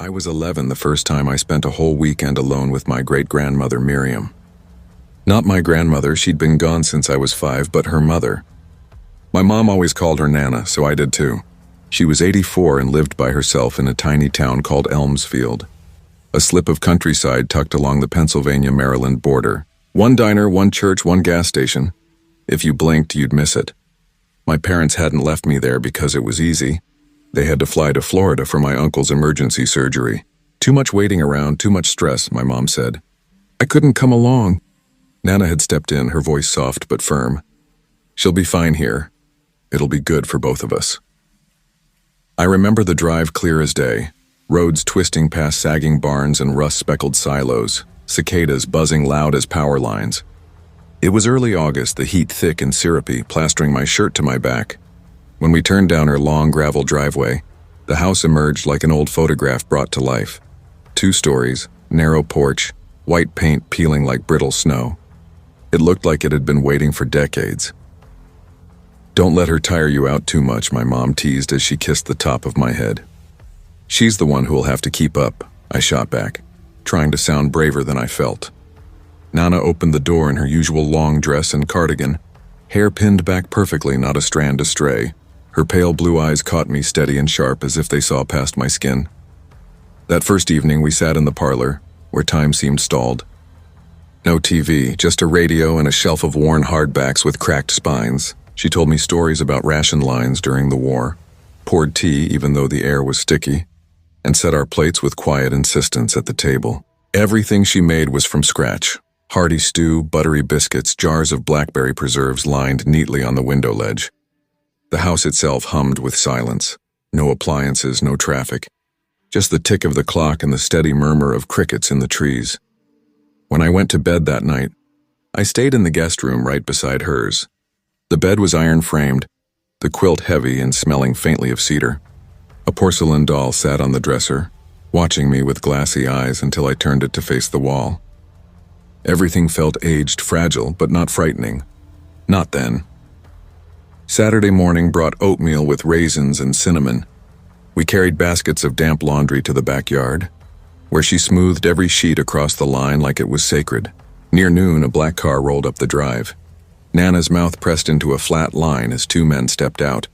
I was 11 the first time I spent a whole weekend alone with my great-grandmother Miriam. Not my grandmother, she'd been gone since I was 5, but her mother. My mom always called her Nana, so I did too. She was 84 and lived by herself in a tiny town called Elmsfield, a slip of countryside tucked along the Pennsylvania-Maryland border. One diner, one church, one gas station. If you blinked, you'd miss it. My parents hadn't left me there because it was easy. They had to fly to Florida for my uncle's emergency surgery. Too much waiting around, too much stress, my mom said. I couldn't come along. Nana had stepped in, her voice soft but firm. She'll be fine here. It'll be good for both of us. I remember the drive clear as day, roads twisting past sagging barns and rust-speckled silos, cicadas buzzing loud as power lines. It was early August, the heat thick and syrupy, plastering my shirt to my back. When we turned down her long gravel driveway, the house emerged like an old photograph brought to life. 2 stories, narrow porch, white paint peeling like brittle snow. It looked like it had been waiting for decades. Don't let her tire you out too much, my mom teased as she kissed the top of my head. She's the one who'll have to keep up, I shot back, trying to sound braver than I felt. Nana opened the door in her usual long dress and cardigan, hair pinned back perfectly, not a strand astray. Her pale blue eyes caught me steady and sharp as if they saw past my skin. That first evening we sat in the parlor, where time seemed stalled. No TV, just a radio and a shelf of worn hardbacks with cracked spines. She told me stories about ration lines during the war, poured tea even though the air was sticky, and set our plates with quiet insistence at the table. Everything she made was from scratch. Hearty stew, buttery biscuits, jars of blackberry preserves lined neatly on the window ledge. The house itself hummed with silence. No appliances, no traffic. Just the tick of the clock and the steady murmur of crickets in the trees. When I went to bed that night, I stayed in the guest room right beside hers. The bed was iron-framed, the quilt heavy and smelling faintly of cedar. A porcelain doll sat on the dresser, watching me with glassy eyes until I turned it to face the wall. Everything felt aged, fragile, but not frightening. Not then. Saturday morning brought oatmeal with raisins and cinnamon. We carried baskets of damp laundry to the backyard, where she smoothed every sheet across the line like it was sacred. Near noon, a black car rolled up the drive. Nana's mouth pressed into a flat line as 2 men stepped out.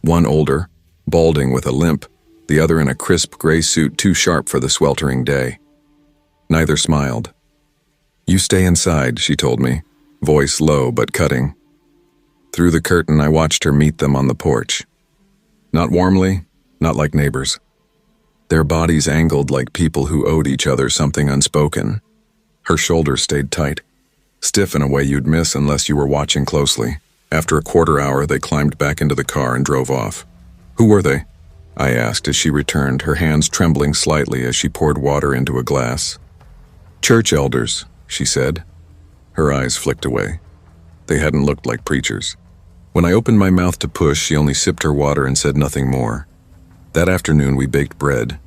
One older, balding with a limp, the other in a crisp gray suit too sharp for the sweltering day. Neither smiled. You stay inside, she told me, voice low but cutting. Through the curtain, I watched her meet them on the porch. Not warmly, not like neighbors. Their bodies angled like people who owed each other something unspoken. Her shoulders stayed tight, stiff in a way you'd miss unless you were watching closely. After a quarter hour, they climbed back into the car and drove off. Who were they? I asked as she returned, her hands trembling slightly as she poured water into a glass. Church elders, she said. Her eyes flicked away. They hadn't looked like preachers. When I opened my mouth to push, she only sipped her water and said nothing more. That afternoon we baked bread.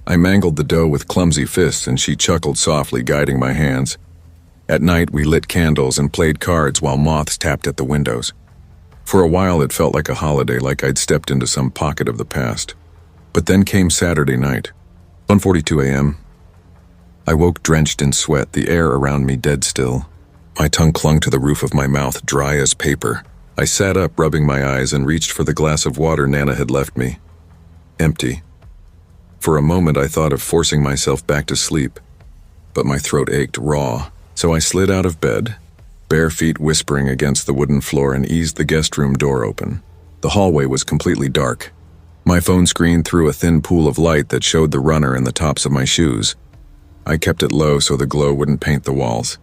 I mangled the dough with clumsy fists and she chuckled softly, guiding my hands. At night we lit candles and played cards while moths tapped at the windows. For a while it felt like a holiday, like I'd stepped into some pocket of the past. But then came Saturday night. 1:42 a.m. I woke drenched in sweat, the air around me dead still. My tongue clung to the roof of my mouth, dry as paper. I sat up, rubbing my eyes, and reached for the glass of water Nana had left me. Empty. For a moment I thought of forcing myself back to sleep, but my throat ached raw, so I slid out of bed, bare feet whispering against the wooden floor, and eased the guest room door open. The hallway was completely dark. My phone screen threw a thin pool of light that showed the runner and the tops of my shoes. I kept it low so the glow wouldn't paint the walls.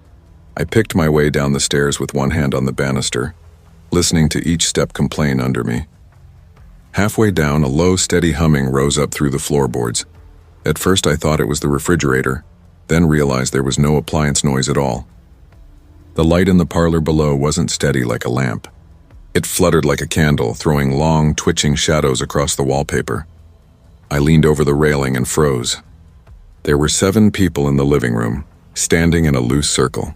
I picked my way down the stairs with one hand on the banister, listening to each step complain under me. Halfway down, a low, steady humming rose up through the floorboards. At first I thought it was the refrigerator, then realized there was no appliance noise at all. The light in the parlor below wasn't steady like a lamp. It fluttered like a candle, throwing long, twitching shadows across the wallpaper. I leaned over the railing and froze. There were 7 people in the living room, standing in a loose circle.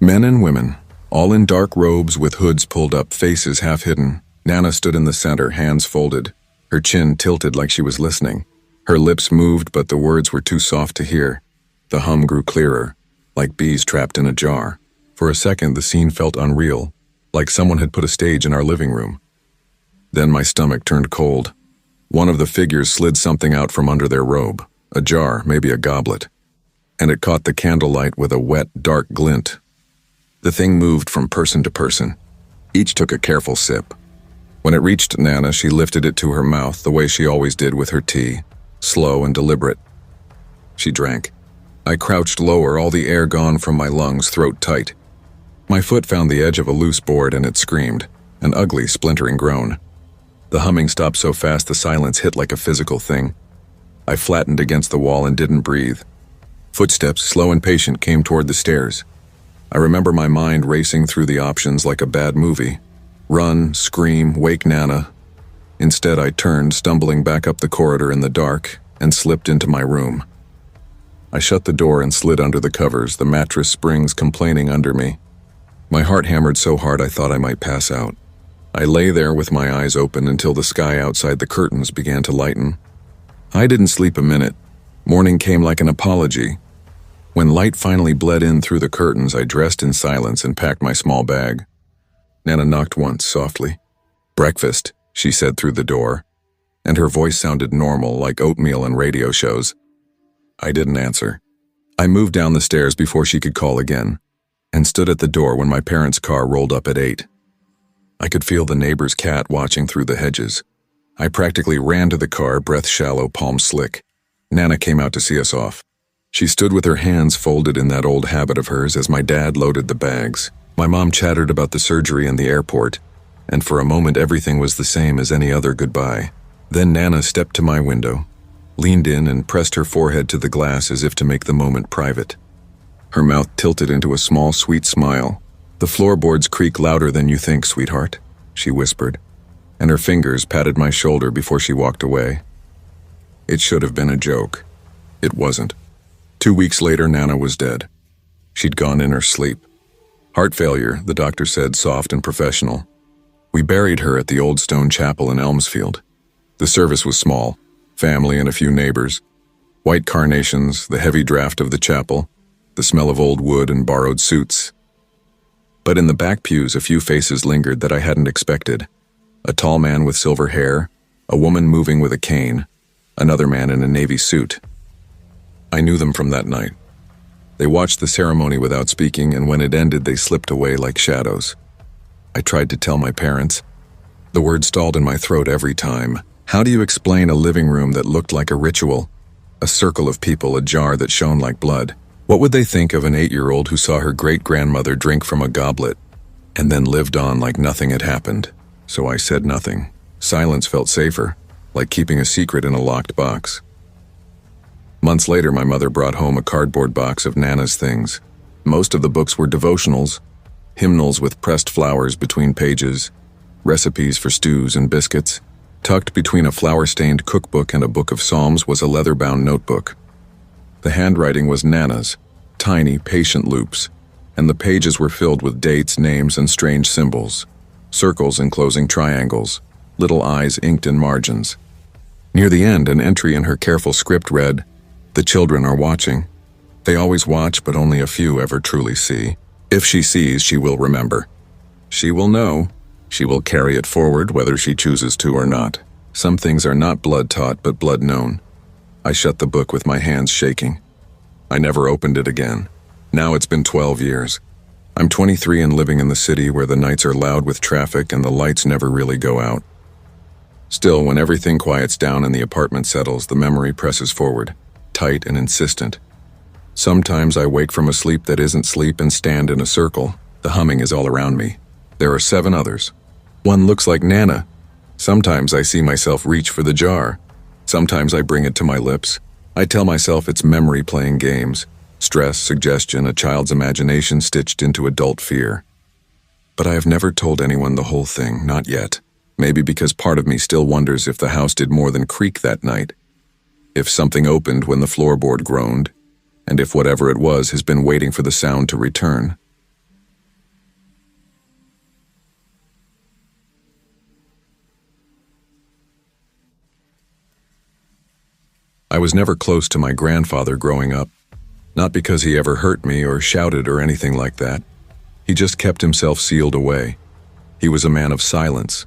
Men and women, all in dark robes with hoods pulled up, faces half hidden. Nana stood in the center, hands folded, her chin tilted like she was listening. Her lips moved, but the words were too soft to hear. The hum grew clearer, like bees trapped in a jar. For a second, the scene felt unreal, like someone had put a stage in our living room. Then my stomach turned cold. One of the figures slid something out from under their robe, a jar, maybe a goblet, and it caught the candlelight with a wet, dark glint. The thing moved from person to person. Each took a careful sip. When it reached Nana, she lifted it to her mouth the way she always did with her tea, slow and deliberate. She drank. I crouched lower, all the air gone from my lungs, throat tight. My foot found the edge of a loose board and it screamed, an ugly, splintering groan. The humming stopped so fast the silence hit like a physical thing. I flattened against the wall and didn't breathe. Footsteps, slow and patient, came toward the stairs. I remember my mind racing through the options like a bad movie. Run, scream, wake Nana. Instead, I turned, stumbling back up the corridor in the dark, and slipped into my room. I shut the door and slid under the covers, the mattress springs complaining under me. My heart hammered so hard I thought I might pass out. I lay there with my eyes open until the sky outside the curtains began to lighten. I didn't sleep a minute. Morning came like an apology. When light finally bled in through the curtains, I dressed in silence and packed my small bag. Nana knocked once, softly. "Breakfast," she said through the door, and her voice sounded normal, like oatmeal in radio shows. I didn't answer. I moved down the stairs before she could call again, and stood at the door when my parents' car rolled up at 8. I could feel the neighbor's cat watching through the hedges. I practically ran to the car, breath shallow, palm slick. Nana came out to see us off. She stood with her hands folded in that old habit of hers as my dad loaded the bags. My mom chattered about the surgery and the airport, and for a moment everything was the same as any other goodbye. Then Nana stepped to my window, leaned in and pressed her forehead to the glass as if to make the moment private. Her mouth tilted into a small, sweet smile. "The floorboards creak louder than you think, sweetheart," she whispered, and her fingers patted my shoulder before she walked away. It should have been a joke. It wasn't. 2 weeks later, Nana was dead. She'd gone in her sleep. Heart failure, the doctor said, soft and professional. We buried her at the old stone chapel in Elmsfield. The service was small, family and a few neighbors. White carnations, the heavy draft of the chapel, the smell of old wood and borrowed suits. But in the back pews, a few faces lingered that I hadn't expected. A tall man with silver hair, a woman moving with a cane, another man in a navy suit. I knew them from that night. They watched the ceremony without speaking, and when it ended, they slipped away like shadows. I tried to tell my parents. The word stalled in my throat every time. How do you explain a living room that looked like a ritual? A circle of people, a jar that shone like blood. What would they think of an 8-year-old who saw her great-grandmother drink from a goblet and then lived on like nothing had happened? So I said nothing. Silence felt safer, like keeping a secret in a locked box. Months later, my mother brought home a cardboard box of Nana's things. Most of the books were devotionals, hymnals with pressed flowers between pages, recipes for stews and biscuits. Tucked between a flour-stained cookbook and a book of psalms was a leather-bound notebook. The handwriting was Nana's, tiny, patient loops, and the pages were filled with dates, names, and strange symbols. Circles enclosing triangles, little eyes inked in margins. Near the end, an entry in her careful script read, "The children are watching. They always watch, but only a few ever truly see. If she sees, she will remember. She will know. She will carry it forward whether she chooses to or not. Some things are not blood-taught, but blood-known." I shut the book with my hands shaking. I never opened it again. Now it's been 12 years. I'm 23 and living in the city where the nights are loud with traffic and the lights never really go out. Still, when everything quiets down and the apartment settles, the memory presses forward, tight and insistent. Sometimes I wake from a sleep that isn't sleep and stand in a circle. The humming is all around me. There are 7 others. One looks like Nana. Sometimes I see myself reach for the jar. Sometimes I bring it to my lips. I tell myself it's memory playing games. Stress, suggestion, a child's imagination stitched into adult fear. But I have never told anyone the whole thing, not yet. Maybe because part of me still wonders if the house did more than creak that night. If something opened when the floorboard groaned, and if whatever it was has been waiting for the sound to return. I was never close to my grandfather growing up, not because he ever hurt me or shouted or anything like that. He just kept himself sealed away. He was a man of silence.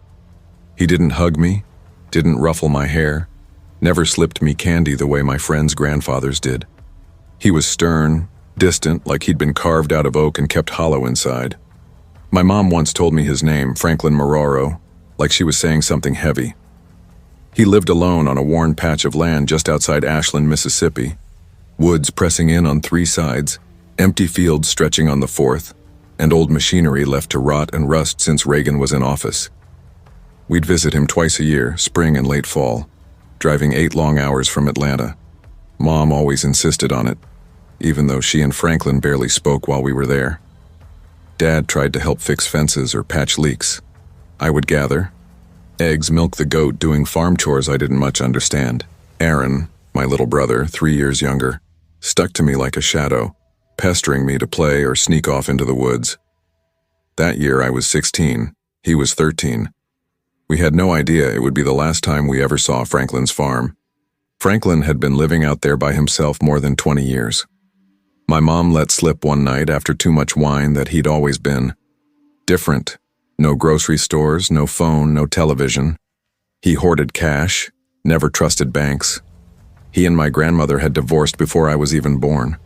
He didn't hug me, didn't ruffle my hair, never slipped me candy the way my friends' grandfathers did. He was stern, distant, like he'd been carved out of oak and kept hollow inside. My mom once told me his name, Franklin Marrero, like she was saying something heavy. He lived alone on a worn patch of land just outside Ashland, Mississippi. Woods pressing in on 3 sides, empty fields stretching on the 4th, and old machinery left to rot and rust since Reagan was in office. We'd visit him twice a year, spring and late fall, driving 8 long hours from Atlanta. Mom always insisted on it, even though she and Franklin barely spoke while we were there. Dad tried to help fix fences or patch leaks. I would gather eggs, milk the goat, doing farm chores I didn't much understand. Aaron, my little brother, 3 years younger, stuck to me like a shadow, pestering me to play or sneak off into the woods. That year I was 16, he was 13. We had no idea it would be the last time we ever saw Franklin's farm. Franklin had been living out there by himself more than 20 years. My mom let slip one night after too much wine that he'd always been different. No grocery stores, no phone, no television. He hoarded cash, never trusted banks. He and my grandmother had divorced before I was even born.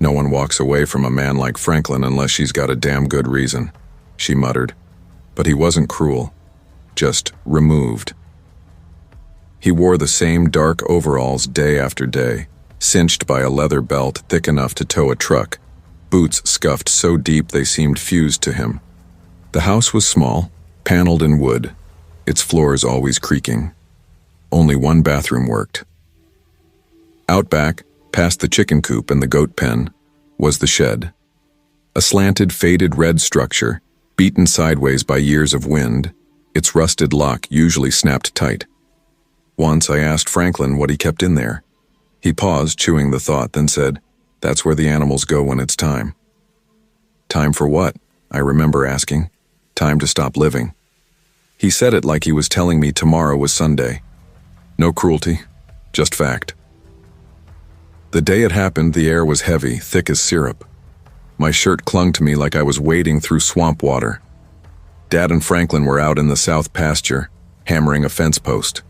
No one walks away from a man like Franklin unless she's got a damn good reason, she muttered. But he wasn't cruel, just removed. He wore the same dark overalls day after day, cinched by a leather belt thick enough to tow a truck, boots scuffed so deep they seemed fused to him. The house was small, paneled in wood, its floors always creaking. Only one bathroom worked. Out back, past the chicken coop and the goat pen, was the shed. A slanted, faded red structure, beaten sideways by years of wind, its rusted lock usually snapped tight. Once I asked Franklin what he kept in there. He paused, chewing the thought, then said, "That's where the animals go when it's time." Time for what? I remember asking. Time to stop living. He said it like he was telling me tomorrow was Sunday. No cruelty, just fact. The day it happened, the air was heavy, thick as syrup. My shirt clung to me like I was wading through swamp water. Dad and Franklin were out in the south pasture, hammering a fence post.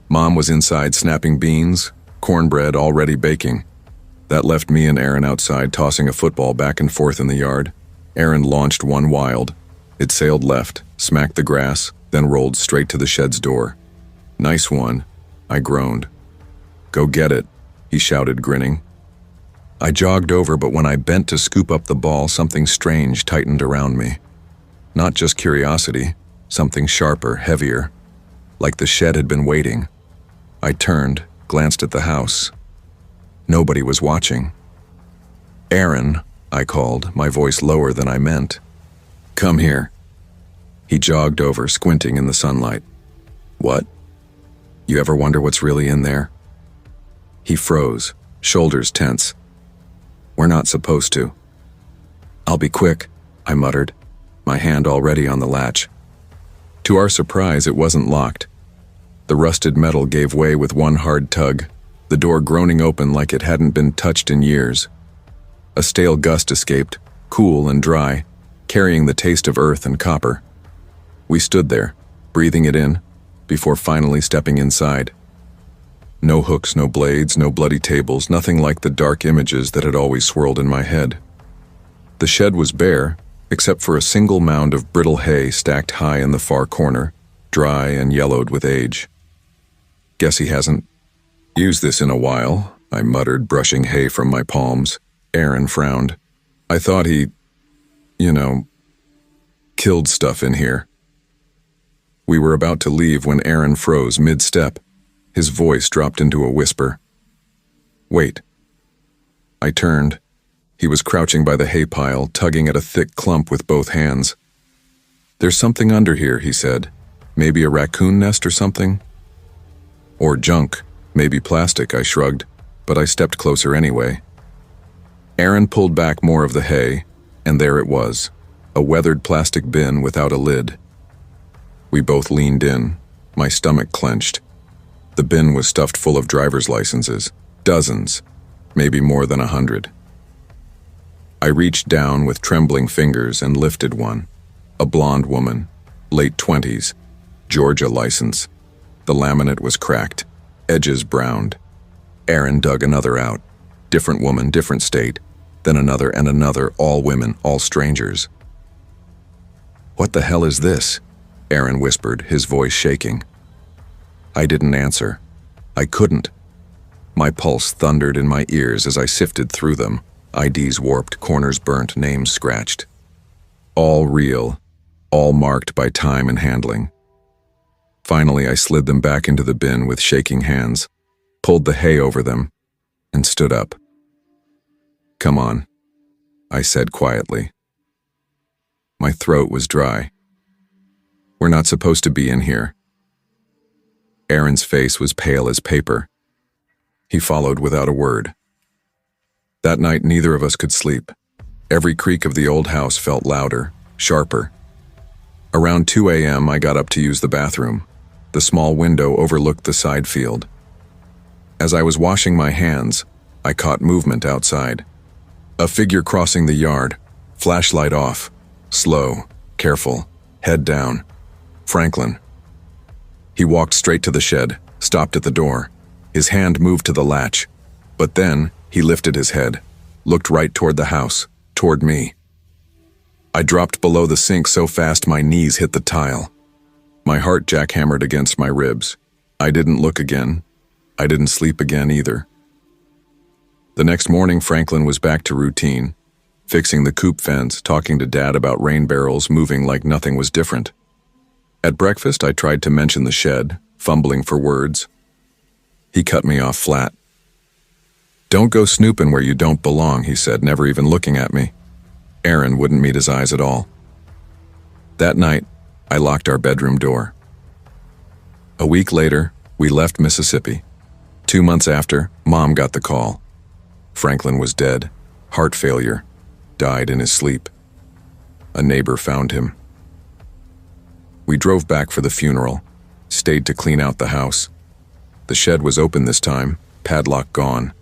Mom was inside snapping beans, cornbread already baking. That left me and Aaron outside tossing a football back and forth in the yard. Aaron launched one wild. It sailed left, smacked the grass, then rolled straight to the shed's door. "Nice one," I groaned. "Go get it," he shouted, grinning. I jogged over, but when I bent to scoop up the ball, something strange tightened around me. Not just curiosity, something sharper, heavier, like the shed had been waiting. I turned, glanced at the house. Nobody was watching. "Aaron," I called, my voice lower than I meant. "Come here." He jogged over, squinting in the sunlight. "What? You ever wonder what's really in there?" He froze, shoulders tense. "We're not supposed to." "I'll be quick," I muttered, my hand already on the latch. To our surprise, it wasn't locked. The rusted metal gave way with one hard tug, the door groaning open like it hadn't been touched in years. A stale gust escaped, cool and dry, carrying the taste of earth and copper. We stood there, breathing it in, before finally stepping inside. No hooks, no blades, no bloody tables, nothing like the dark images that had always swirled in my head. The shed was bare, except for a single mound of brittle hay stacked high in the far corner, dry and yellowed with age. "Guess he hasn't used this in a while," I muttered, brushing hay from my palms. Aaron frowned. "I thought he, killed stuff in here." We were about to leave when Aaron froze mid-step. His voice dropped into a whisper. "Wait." I turned. He was crouching by the hay pile, tugging at a thick clump with both hands. "There's something under here," he said. "Maybe a raccoon nest or something?" "Or junk, maybe plastic," I shrugged, but I stepped closer anyway. Aaron pulled back more of the hay, and there it was, a weathered plastic bin without a lid. We both leaned in, my stomach clenched. The bin was stuffed full of driver's licenses, dozens, maybe more than 100. I reached down with trembling fingers and lifted one. A blonde woman, late 20s, Georgia license. The laminate was cracked, edges browned. Aaron dug another out. Different woman, different state. Then another and another, all women, all strangers. "What the hell is this?" Aaron whispered, his voice shaking. I didn't answer. I couldn't. My pulse thundered in my ears as I sifted through them. IDs warped, corners burnt, names scratched. All real, all marked by time and handling. Finally, I slid them back into the bin with shaking hands, pulled the hay over them, and stood up. "Come on," I said quietly. My throat was dry. "We're not supposed to be in here." Aaron's face was pale as paper. He followed without a word. That night, neither of us could sleep. Every creak of the old house felt louder, sharper. Around 2 a.m., I got up to use the bathroom. The small window overlooked the side field. As I was washing my hands, I caught movement outside. A figure crossing the yard, flashlight off, slow, careful, head down. Franklin. He walked straight to the shed, stopped at the door. His hand moved to the latch, but then he lifted his head, looked right toward the house, toward me. I dropped below the sink so fast my knees hit the tile. My heart jackhammered against my ribs. I didn't look again. I didn't sleep again either. The next morning, Franklin was back to routine, fixing the coop fence, talking to Dad about rain barrels, moving like nothing was different. At breakfast, I tried to mention the shed, fumbling for words. He cut me off flat. "Don't go snooping where you don't belong," he said, never even looking at me. Aaron wouldn't meet his eyes at all. That night, I locked our bedroom door. A week later, we left Mississippi. 2 months after, Mom got the call. Franklin was dead, heart failure, died in his sleep. A neighbor found him. We drove back for the funeral, stayed to clean out the house. The shed was open this time, padlock gone.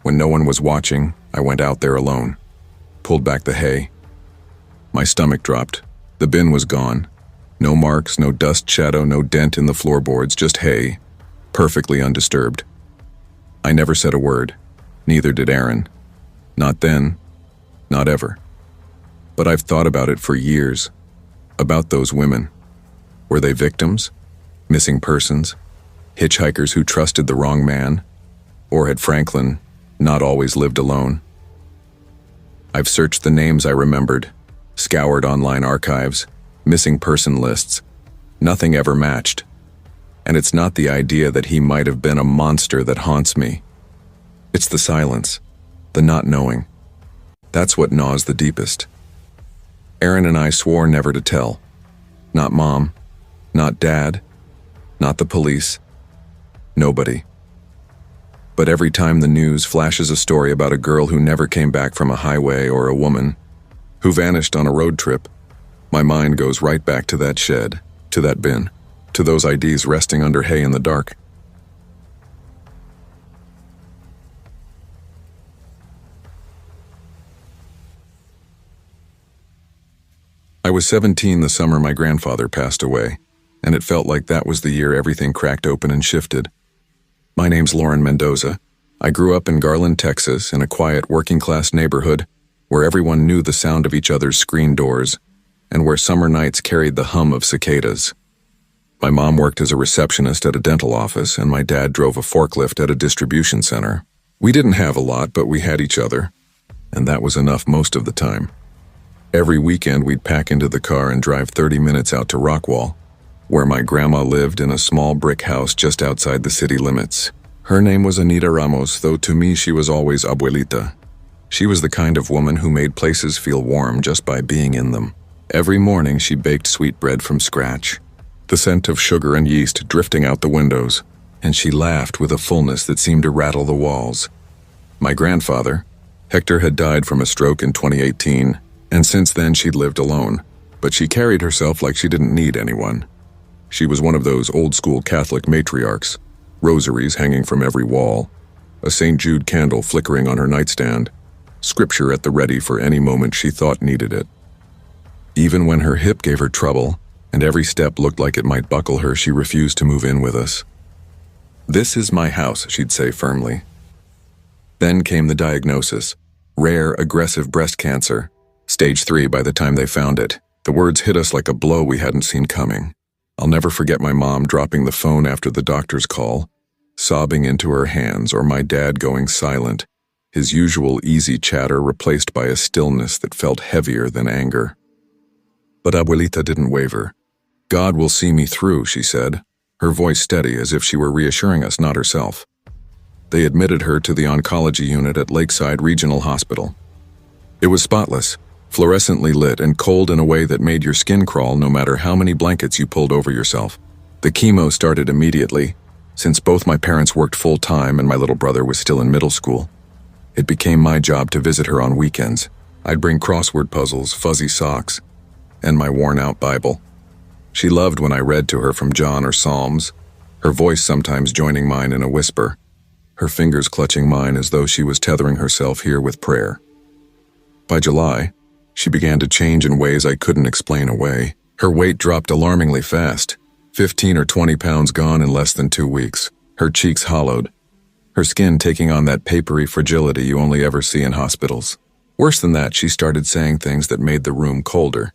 When no one was watching, I went out there alone, pulled back the hay. My stomach dropped. The bin was gone. No marks, no dust shadow, no dent in the floorboards, just hay, perfectly undisturbed. I never said a word. Neither did Aaron. Not then, not ever. But I've thought about it for years. About those women. Were they victims? Missing persons? Hitchhikers who trusted the wrong man? Or had Franklin not always lived alone? I've searched the names I remembered, scoured online archives, missing person lists. Nothing ever matched. And it's not the idea that he might have been a monster that haunts me. It's the silence, the not knowing. That's what gnaws the deepest. Aaron and I swore never to tell. Not Mom, not Dad, not the police, nobody. But every time the news flashes a story about a girl who never came back from a highway or a woman who vanished on a road trip, my mind goes right back to that shed, to that bin, to those IDs resting under hay in the dark. I was 17 the summer my grandfather passed away, and it felt like that was the year everything cracked open and shifted. My name's Lauren Mendoza. I grew up in Garland, Texas, in a quiet working-class neighborhood where everyone knew the sound of each other's screen doors and where summer nights carried the hum of cicadas. My mom worked as a receptionist at a dental office, and my dad drove a forklift at a distribution center. We didn't have a lot, but we had each other, and that was enough most of the time. Every weekend, we'd pack into the car and drive 30 minutes out to Rockwall, where my grandma lived in a small brick house just outside the city limits. Her name was Anita Ramos, though to me she was always Abuelita. She was the kind of woman who made places feel warm just by being in them. Every morning she baked sweetbread from scratch, the scent of sugar and yeast drifting out the windows, and she laughed with a fullness that seemed to rattle the walls. My grandfather, Hector, had died from a stroke in 2018, and since then she'd lived alone, but she carried herself like she didn't need anyone. She was one of those old-school Catholic matriarchs, rosaries hanging from every wall, a St. Jude candle flickering on her nightstand, scripture at the ready for any moment she thought needed it. Even when her hip gave her trouble, and every step looked like it might buckle her, she refused to move in with us. "This is my house," she'd say firmly. Then came the diagnosis: rare, aggressive breast cancer, stage 3 by the time they found it. The words hit us like a blow we hadn't seen coming. I'll never forget my mom dropping the phone after the doctor's call, sobbing into her hands, or my dad going silent, his usual easy chatter replaced by a stillness that felt heavier than anger. But Abuelita didn't waver. "God will see me through," she said, her voice steady as if she were reassuring us, not herself. They admitted her to the oncology unit at Lakeside Regional Hospital. It was spotless, fluorescently lit, and cold in a way that made your skin crawl no matter how many blankets you pulled over yourself. The chemo started immediately, since both my parents worked full-time and my little brother was still in middle school. It became my job to visit her on weekends. I'd bring crossword puzzles, fuzzy socks, and my worn-out Bible. She loved when I read to her from John or Psalms, her voice sometimes joining mine in a whisper, her fingers clutching mine as though she was tethering herself here with prayer. By July, she began to change in ways I couldn't explain away. Her weight dropped alarmingly fast, 15 or 20 pounds gone in less than 2 weeks. Her cheeks hollowed, her skin taking on that papery fragility you only ever see in hospitals. Worse than that, she started saying things that made the room colder.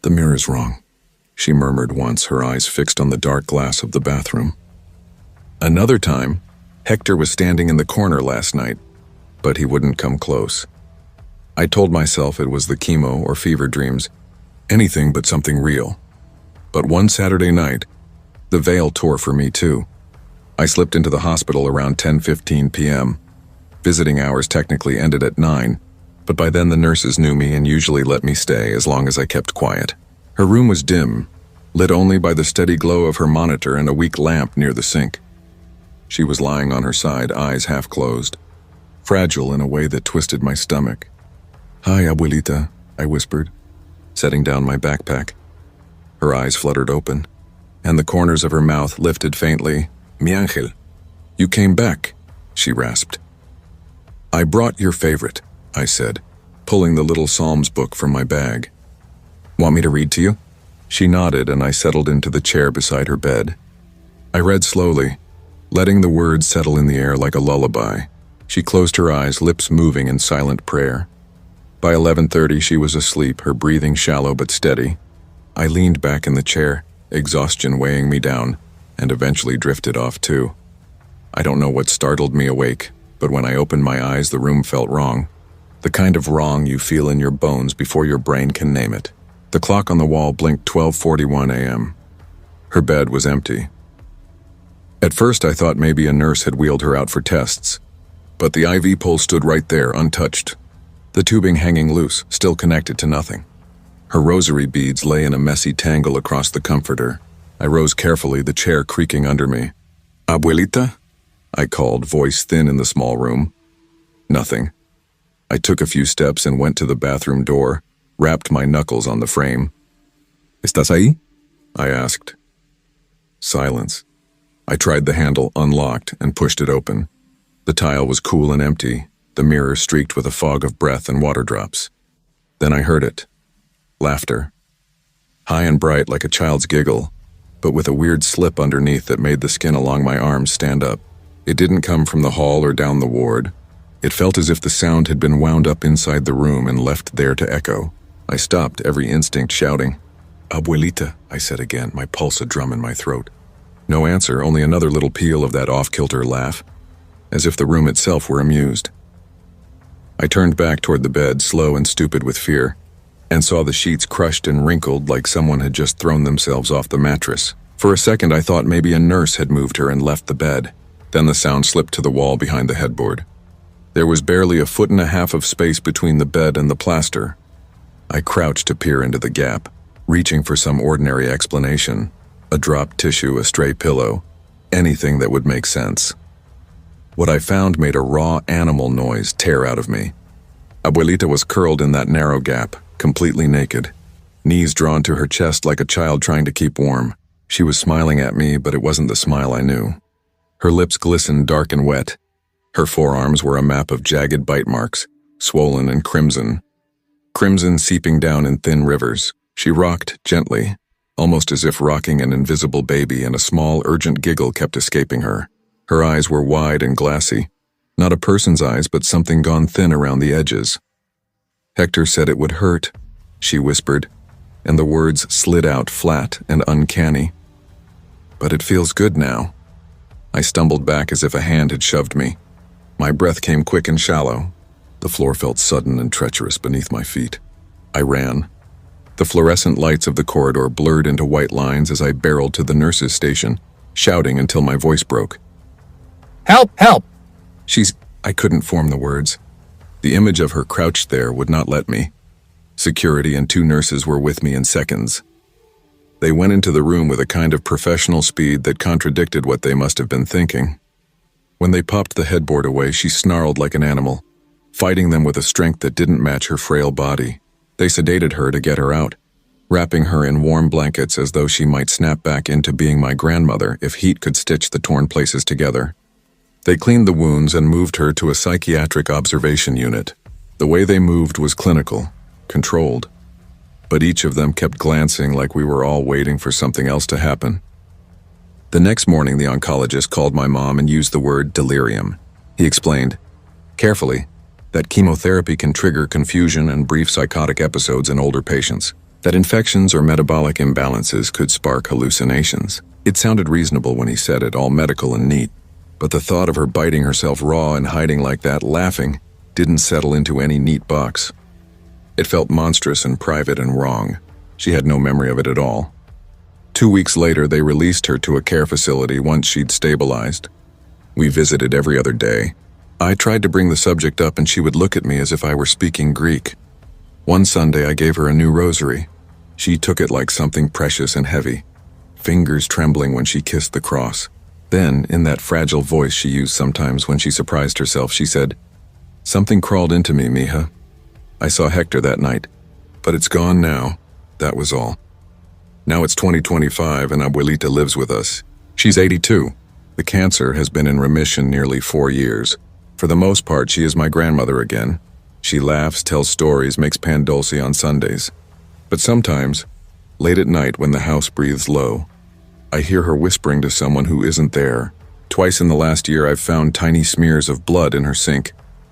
"The mirror's wrong," she murmured once, her eyes fixed on the dark glass of the bathroom. Another time, Hector was standing in the corner last night, but he wouldn't come close. I told myself it was the chemo or fever dreams, anything but something real. But one Saturday night, the veil tore for me too. I slipped into the hospital around 10:15 p.m. Visiting hours technically ended at 9, but by then the nurses knew me and usually let me stay as long as I kept quiet. Her room was dim, lit only by the steady glow of her monitor and a weak lamp near the sink. She was lying on her side, eyes half closed, fragile in a way that twisted my stomach. "Hi, Abuelita," I whispered, setting down my backpack. Her eyes fluttered open, and the corners of her mouth lifted faintly. "Mi ángel, you came back," she rasped. "I brought your favorite," I said, pulling the little Psalms book from my bag. "Want me to read to you?" She nodded, and I settled into the chair beside her bed. I read slowly, letting the words settle in the air like a lullaby. She closed her eyes, lips moving in silent prayer. By 11:30, she was asleep, her breathing shallow but steady. I leaned back in the chair, exhaustion weighing me down, and eventually drifted off too. I don't know what startled me awake, but when I opened my eyes, the room felt wrong. The kind of wrong you feel in your bones before your brain can name it. The clock on the wall blinked 12:41 a.m. Her bed was empty. At first, I thought maybe a nurse had wheeled her out for tests, but the IV pole stood right there, untouched, the tubing hanging loose, still connected to nothing. Her rosary beads lay in a messy tangle across the comforter. I rose carefully, the chair creaking under me. "Abuelita?" I called, voice thin in the small room. Nothing. I took a few steps and went to the bathroom door, rapped my knuckles on the frame. "Estás ahí?" I asked. Silence. I tried the handle, unlocked, and pushed it open. The tile was cool and empty, the mirror streaked with a fog of breath and water drops. Then I heard it. Laughter. High and bright like a child's giggle, but with a weird slip underneath that made the skin along my arms stand up. It didn't come from the hall or down the ward. It felt as if the sound had been wound up inside the room and left there to echo. I stopped, every instinct shouting. "Abuelita," I said again, my pulse a drum in my throat. No answer, only another little peal of that off-kilter laugh, as if the room itself were amused. I turned back toward the bed, slow and stupid with fear, and saw the sheets crushed and wrinkled like someone had just thrown themselves off the mattress. For a second, I thought maybe a nurse had moved her and left the bed. Then the sound slipped to the wall behind the headboard. There was barely a 1.5 feet of space between the bed and the plaster. I crouched to peer into the gap, reaching for some ordinary explanation. A dropped tissue, a stray pillow, anything that would make sense. What I found made a raw animal noise tear out of me. Abuelita was curled in that narrow gap, completely naked, knees drawn to her chest like a child trying to keep warm. She was smiling at me, but it wasn't the smile I knew. Her lips glistened dark and wet. Her forearms were a map of jagged bite marks, swollen and crimson. Crimson seeping down in thin rivers. She rocked gently, almost as if rocking an invisible baby, and a small, urgent giggle kept escaping her. Her eyes were wide and glassy. Not a person's eyes, but something gone thin around the edges. Hector said it would hurt, she whispered, and the words slid out flat and uncanny. But it feels good now. I stumbled back as if a hand had shoved me. My breath came quick and shallow. The floor felt sudden and treacherous beneath my feet. I ran. The fluorescent lights of the corridor blurred into white lines as I barreled to the nurse's station, shouting until my voice broke. Help! Help! I couldn't form the words. The image of her crouched there would not let me. Security and 2 nurses were with me in seconds. They went into the room with a kind of professional speed that contradicted what they must have been thinking. When they popped the headboard away, she snarled like an animal, fighting them with a strength that didn't match her frail body. They sedated her to get her out, wrapping her in warm blankets as though she might snap back into being my grandmother if heat could stitch the torn places together. They cleaned the wounds and moved her to a psychiatric observation unit. The way they moved was clinical, controlled, but each of them kept glancing like we were all waiting for something else to happen. The next morning, the oncologist called my mom and used the word delirium. He explained, carefully, that chemotherapy can trigger confusion and brief psychotic episodes in older patients, that infections or metabolic imbalances could spark hallucinations. It sounded reasonable when he said it, all medical and neat, but the thought of her biting herself raw and hiding like that, laughing, didn't settle into any neat box. It felt monstrous and private and wrong. She had no memory of it at all. 2 weeks later, they released her to a care facility once she'd stabilized. We visited every other day. I tried to bring the subject up and she would look at me as if I were speaking Greek. One Sunday, I gave her a new rosary. She took it like something precious and heavy, fingers trembling when she kissed the cross. Then, in that fragile voice she used sometimes when she surprised herself, she said, "Something crawled into me, mija. I saw Hector that night, but it's gone now. That was all. Now it's 2025 and Abuelita lives with us. She's 82. The cancer has been in remission nearly 4 years. For the most part, she is my grandmother again. She laughs, tells stories, makes pan dulce on Sundays. But sometimes, late at night when the house breathes low, I hear her whispering to someone who isn't there. Twice in the last year, I've found tiny smears of blood in her sink.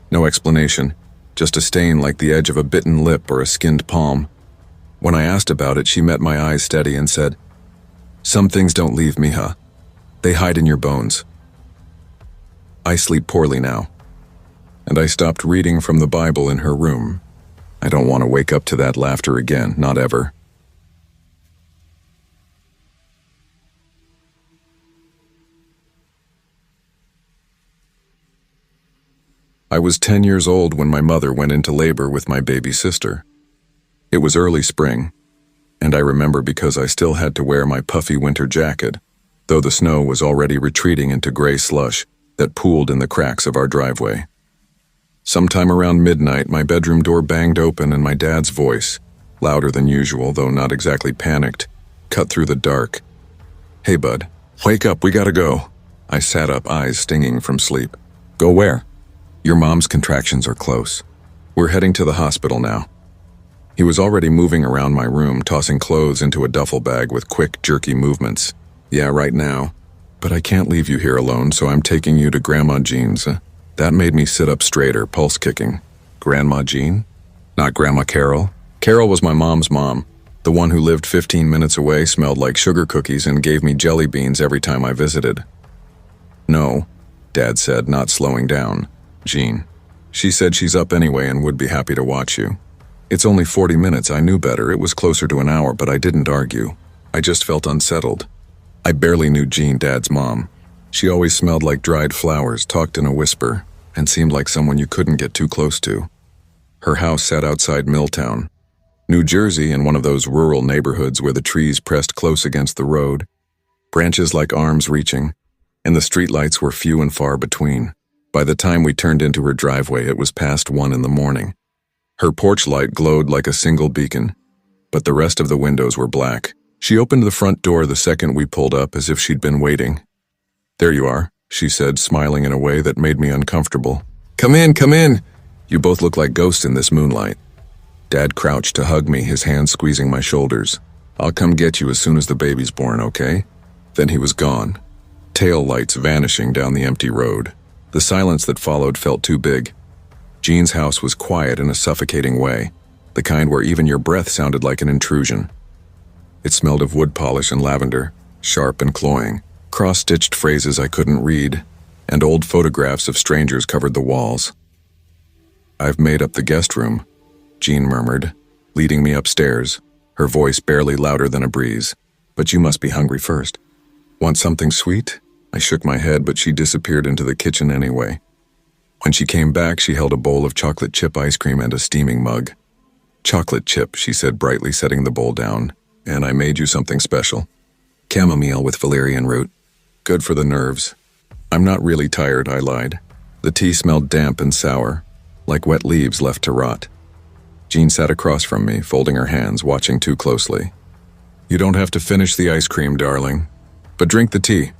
No explanation. Just a stain like the edge of a bitten lip or a skinned palm. When I asked about it, she met my eyes steady and said, "Some things don't leave, mija. They hide in your bones." I sleep poorly now, and I stopped reading from the Bible in her room. I don't want to wake up to that laughter again, not ever. I was 10 years old when my mother went into labor with my baby sister. It was early spring, and I remember because I still had to wear my puffy winter jacket, though the snow was already retreating into gray slush that pooled in the cracks of our driveway. Sometime around midnight, my bedroom door banged open and my dad's voice, louder than usual, though not exactly panicked, cut through the dark. "Hey, bud, wake up, we gotta go." I sat up, eyes stinging from sleep. "Go where?" "Your mom's contractions are close. We're heading to the hospital now." He was already moving around my room, tossing clothes into a duffel bag with quick, jerky movements. "Yeah, right now. But I can't leave you here alone, so I'm taking you to Grandma Jean's." That made me sit up straighter, pulse kicking. Grandma Jean? Not Grandma Carol. Carol was my mom's mom, the one who lived 15 minutes away, smelled like sugar cookies, and gave me jelly beans every time I visited. "No," Dad said, not slowing down. "Jean. She said she's up anyway and would be happy to watch you." "It's only 40 minutes, I knew better. It was closer to an hour, but I didn't argue. I just felt unsettled. I barely knew Jean, Dad's mom. She always smelled like dried flowers, talked in a whisper, and seemed like someone you couldn't get too close to. Her house sat outside Milltown, New Jersey, in one of those rural neighborhoods where the trees pressed close against the road, branches like arms reaching, and the streetlights were few and far between. By the time we turned into her driveway, it was past 1 in the morning. Her porch light glowed like a single beacon, but the rest of the windows were black. She opened the front door the second we pulled up, as if she'd been waiting. "There you are," she said, smiling in a way that made me uncomfortable. Come in, come in. You both look like ghosts in this moonlight. Dad crouched to hug me, his hand squeezing my shoulders. I'll come get you as soon as the baby's born, okay? Then he was gone. Tail lights vanishing down the empty road. The silence that followed felt too big. Jean's house was quiet in a suffocating way, the kind where even your breath sounded like an intrusion. It smelled of wood polish and lavender, sharp and cloying, cross-stitched phrases I couldn't read, and old photographs of strangers covered the walls. I've made up the guest room, Jean murmured, leading me upstairs, her voice barely louder than a breeze. But you must be hungry first. Want something sweet? I shook my head, but she disappeared into the kitchen anyway. When she came back, she held a bowl of chocolate chip ice cream and a steaming mug. Chocolate chip, she said brightly, setting the bowl down. And I made you something special. Chamomile with valerian root. Good for the nerves. I'm not really tired, I lied. The tea smelled damp and sour, like wet leaves left to rot. Jean sat across from me, folding her hands, watching too closely. You don't have to finish the ice cream, darling, but drink the tea.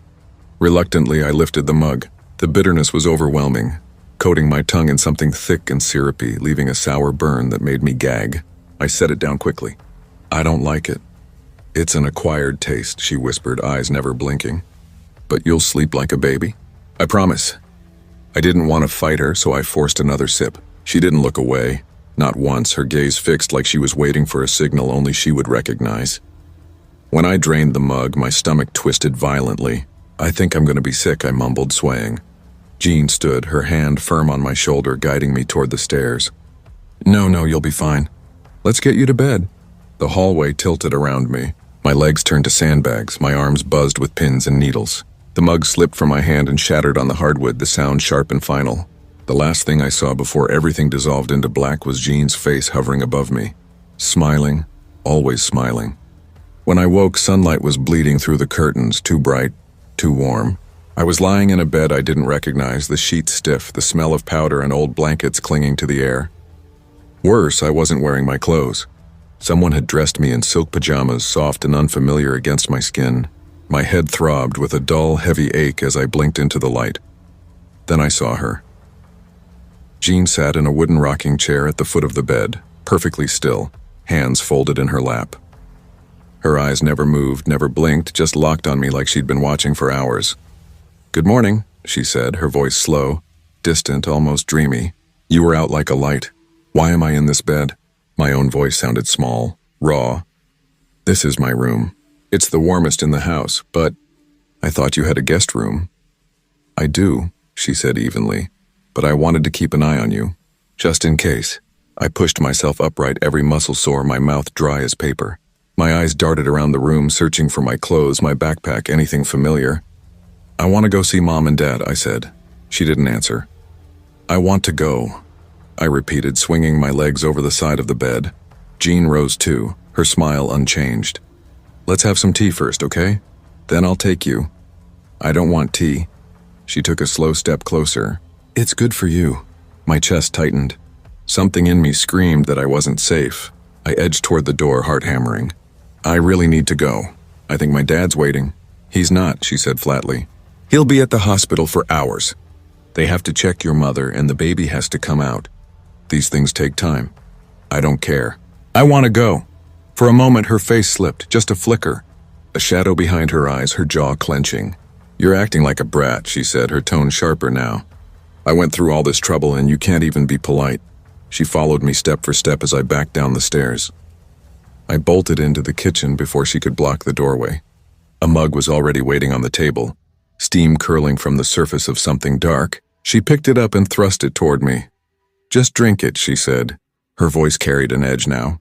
Reluctantly, I lifted the mug. The bitterness was overwhelming, coating my tongue in something thick and syrupy, leaving a sour burn that made me gag. I set it down quickly. I don't like it. It's an acquired taste, she whispered, eyes never blinking. But you'll sleep like a baby. I promise. I didn't want to fight her, so I forced another sip. She didn't look away. Not once, her gaze fixed like she was waiting for a signal only she would recognize. When I drained the mug, my stomach twisted violently. I think I'm going to be sick, I mumbled, swaying. Jean stood, her hand firm on my shoulder, guiding me toward the stairs. No, you'll be fine. Let's get you to bed. The hallway tilted around me. My legs turned to sandbags, my arms buzzed with pins and needles. The mug slipped from my hand and shattered on the hardwood, the sound sharp and final. The last thing I saw before everything dissolved into black was Jean's face hovering above me. Smiling, always smiling. When I woke, sunlight was bleeding through the curtains, too bright, too warm. I was lying in a bed I didn't recognize, the sheets stiff, the smell of powder and old blankets clinging to the air. Worse, I wasn't wearing my clothes. Someone had dressed me in silk pajamas, soft and unfamiliar against my skin. My head throbbed with a dull, heavy ache as I blinked into the light. Then I saw her. Jean sat in a wooden rocking chair at the foot of the bed, perfectly still, hands folded in her lap. Her eyes never moved, never blinked, just locked on me like she'd been watching for hours. Good morning, she said, her voice slow, distant, almost dreamy. You were out like a light. Why am I in this bed? My own voice sounded small, raw. This is my room. It's the warmest in the house, but I thought you had a guest room. I do, she said evenly, but I wanted to keep an eye on you, just in case. I pushed myself upright, every muscle sore, my mouth dry as paper. My eyes darted around the room, searching for my clothes, my backpack, anything familiar. I want to go see Mom and Dad, I said. She didn't answer. I want to go, I repeated, swinging my legs over the side of the bed. Jean rose too, her smile unchanged. Let's have some tea first, okay? Then I'll take you. I don't want tea. She took a slow step closer. It's good for you. My chest tightened. Something in me screamed that I wasn't safe. I edged toward the door, heart hammering. I really need to go. I think my dad's waiting. He's not, she said flatly. He'll be at the hospital for hours. They have to check your mother and the baby has to come out. These things take time. I don't care. I want to go. For a moment, her face slipped, just a flicker. A shadow behind her eyes, her jaw clenching. You're acting like a brat, she said, her tone sharper now. I went through all this trouble and you can't even be polite. She followed me step for step as I backed down the stairs. I bolted into the kitchen before she could block the doorway. A mug was already waiting on the table, steam curling from the surface of something dark. She picked it up and thrust it toward me. Just drink it, she said. Her voice carried an edge now.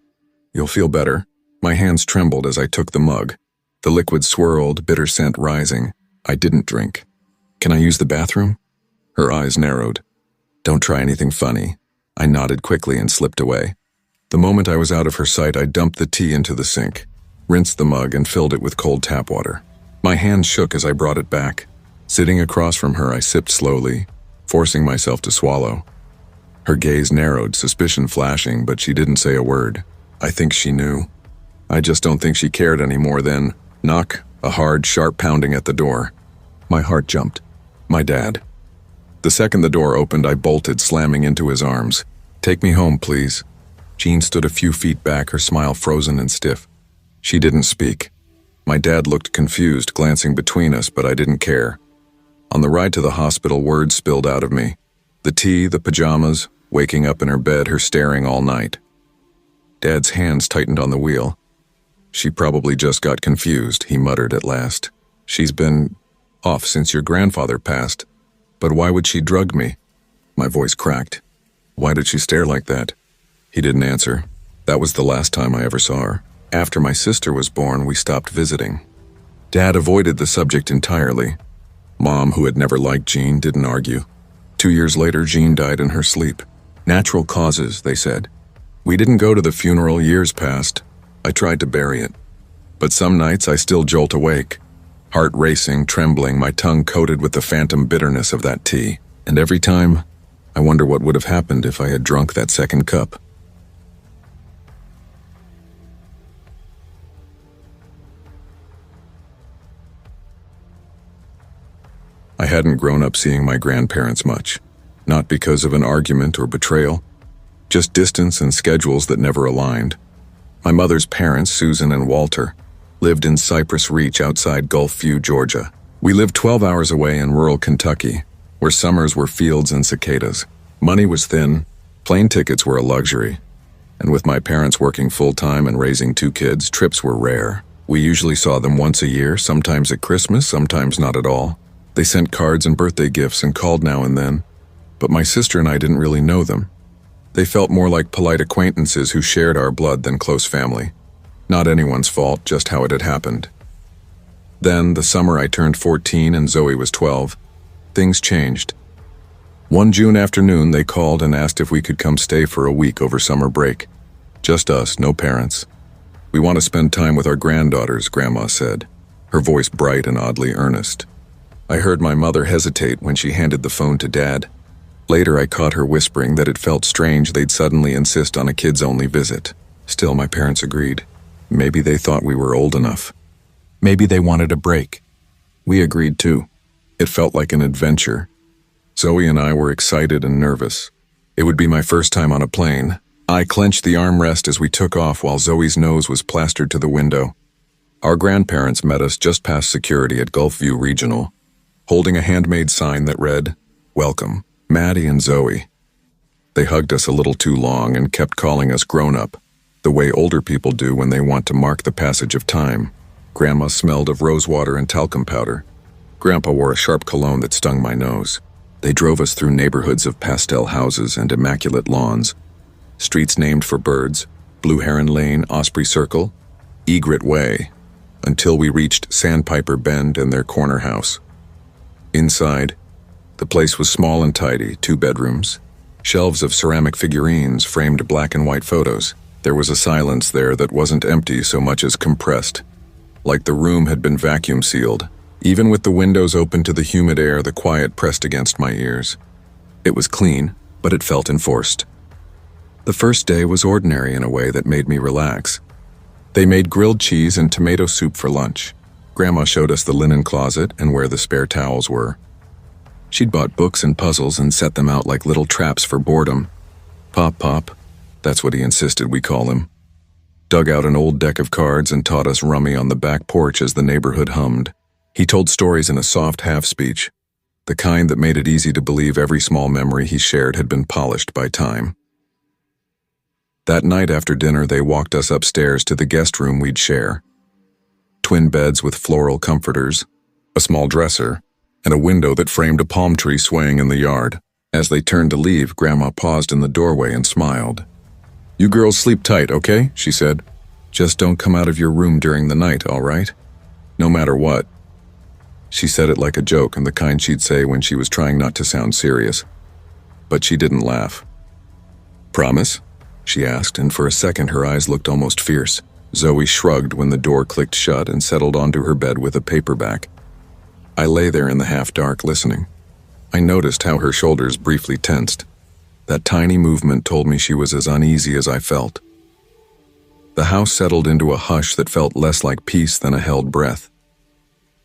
You'll feel better. My hands trembled as I took the mug. The liquid swirled, bitter scent rising. I didn't drink. Can I use the bathroom? Her eyes narrowed. Don't try anything funny. I nodded quickly and slipped away. The moment I was out of her sight, I dumped the tea into the sink, rinsed the mug and filled it with cold tap water. My hands shook as I brought it back. Sitting across from her, I sipped slowly, forcing myself to swallow. Her gaze narrowed, suspicion flashing, but she didn't say a word. I think she knew. I just don't think she cared anymore then. Knock, a hard, sharp pounding at the door. My heart jumped. My dad. The second the door opened, I bolted, slamming into his arms. "Take me home, please." Jean stood a few feet back, her smile frozen and stiff. She didn't speak. My dad looked confused, glancing between us, but I didn't care. On the ride to the hospital, words spilled out of me. The tea, the pajamas, waking up in her bed, her staring all night. Dad's hands tightened on the wheel. "She probably just got confused," he muttered at last. "She's been off since your grandfather passed. But why would she drug me?" My voice cracked. "Why did she stare like that?" He didn't answer. That was the last time I ever saw her. After my sister was born, we stopped visiting. Dad avoided the subject entirely. Mom, who had never liked Jean, didn't argue. 2 years later, Jean died in her sleep. Natural causes, they said. We didn't go to the funeral. Years passed. I tried to bury it. But some nights I still jolt awake. Heart racing, trembling, my tongue coated with the phantom bitterness of that tea. And every time, I wonder what would have happened if I had drunk that second cup. I hadn't grown up seeing my grandparents much. Not because of an argument or betrayal. Just distance and schedules that never aligned. My mother's parents, Susan and Walter, lived in Cypress Reach outside Gulfview, Georgia. We lived 12 hours away in rural Kentucky, where summers were fields and cicadas. Money was thin, plane tickets were a luxury, and with my parents working full-time and raising 2 kids, trips were rare. We usually saw them once a year, sometimes at Christmas, sometimes not at all. They sent cards and birthday gifts and called now and then, but my sister and I didn't really know them. They felt more like polite acquaintances who shared our blood than close family. Not anyone's fault, just how it had happened. Then, the summer I turned 14 and Zoe was 12, things changed. One June afternoon, they called and asked if we could come stay for a week over summer break. Just us, no parents. "We want to spend time with our granddaughters," Grandma said, her voice bright and oddly earnest. I heard my mother hesitate when she handed the phone to Dad. Later, I caught her whispering that it felt strange they'd suddenly insist on a kids-only visit. Still, my parents agreed. Maybe they thought we were old enough. Maybe they wanted a break. We agreed too. It felt like an adventure. Zoe and I were excited and nervous. It would be my first time on a plane. I clenched the armrest as we took off while Zoe's nose was plastered to the window. Our grandparents met us just past security at Gulfview Regional, holding a handmade sign that read, "Welcome, Maddie and Zoe." They hugged us a little too long and kept calling us grown-up, the way older people do when they want to mark the passage of time. Grandma smelled of rosewater and talcum powder. Grandpa wore a sharp cologne that stung my nose. They drove us through neighborhoods of pastel houses and immaculate lawns, streets named for birds, Blue Heron Lane, Osprey Circle, Egret Way, until we reached Sandpiper Bend and their corner house. Inside, the place was small and tidy, 2 bedrooms, shelves of ceramic figurines, framed black and white photos. There was a silence there that wasn't empty so much as compressed, like the room had been vacuum sealed. Even with the windows open to the humid air, the quiet pressed against my ears. It was clean, but it felt enforced. The first day was ordinary in a way that made me relax. They made grilled cheese and tomato soup for lunch. Grandma showed us the linen closet and where the spare towels were. She'd bought books and puzzles and set them out like little traps for boredom. Pop, that's what he insisted we call him. Dug out an old deck of cards and taught us rummy on the back porch as the neighborhood hummed. He told stories in a soft half-speech, the kind that made it easy to believe every small memory he shared had been polished by time. That night after dinner, they walked us upstairs to the guest room we'd share. Twin beds with floral comforters, a small dresser, and a window that framed a palm tree swaying in the yard. As they turned to leave, Grandma paused in the doorway and smiled. "You girls sleep tight, okay?" she said. "Just don't come out of your room during the night, all right? No matter what." She said it like a joke and the kind she'd say when she was trying not to sound serious. But she didn't laugh. "Promise?" she asked, and for a second her eyes looked almost fierce. Zoe shrugged when the door clicked shut and settled onto her bed with a paperback. I lay there in the half-dark listening. I noticed how her shoulders briefly tensed. That tiny movement told me she was as uneasy as I felt. The house settled into a hush that felt less like peace than a held breath.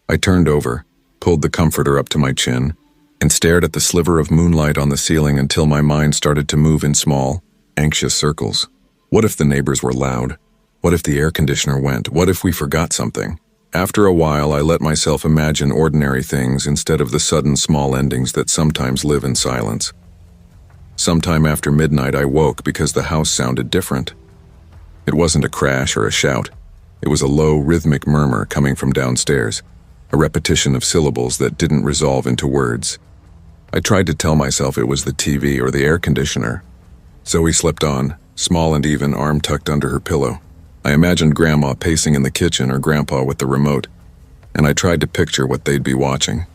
I turned over, pulled the comforter up to my chin, and stared at the sliver of moonlight on the ceiling until my mind started to move in small, anxious circles. What if the neighbors were loud? What if the air conditioner went? What if we forgot something? After a while, I let myself imagine ordinary things instead of the sudden small endings that sometimes live in silence. Sometime after midnight, I woke because the house sounded different. It wasn't a crash or a shout. It was a low, rhythmic murmur coming from downstairs, a repetition of syllables that didn't resolve into words. I tried to tell myself it was the TV or the air conditioner. Zoe slept on, small and even, arm tucked under her pillow. I imagined Grandma pacing in the kitchen or Grandpa with the remote, and I tried to picture what they'd be watching.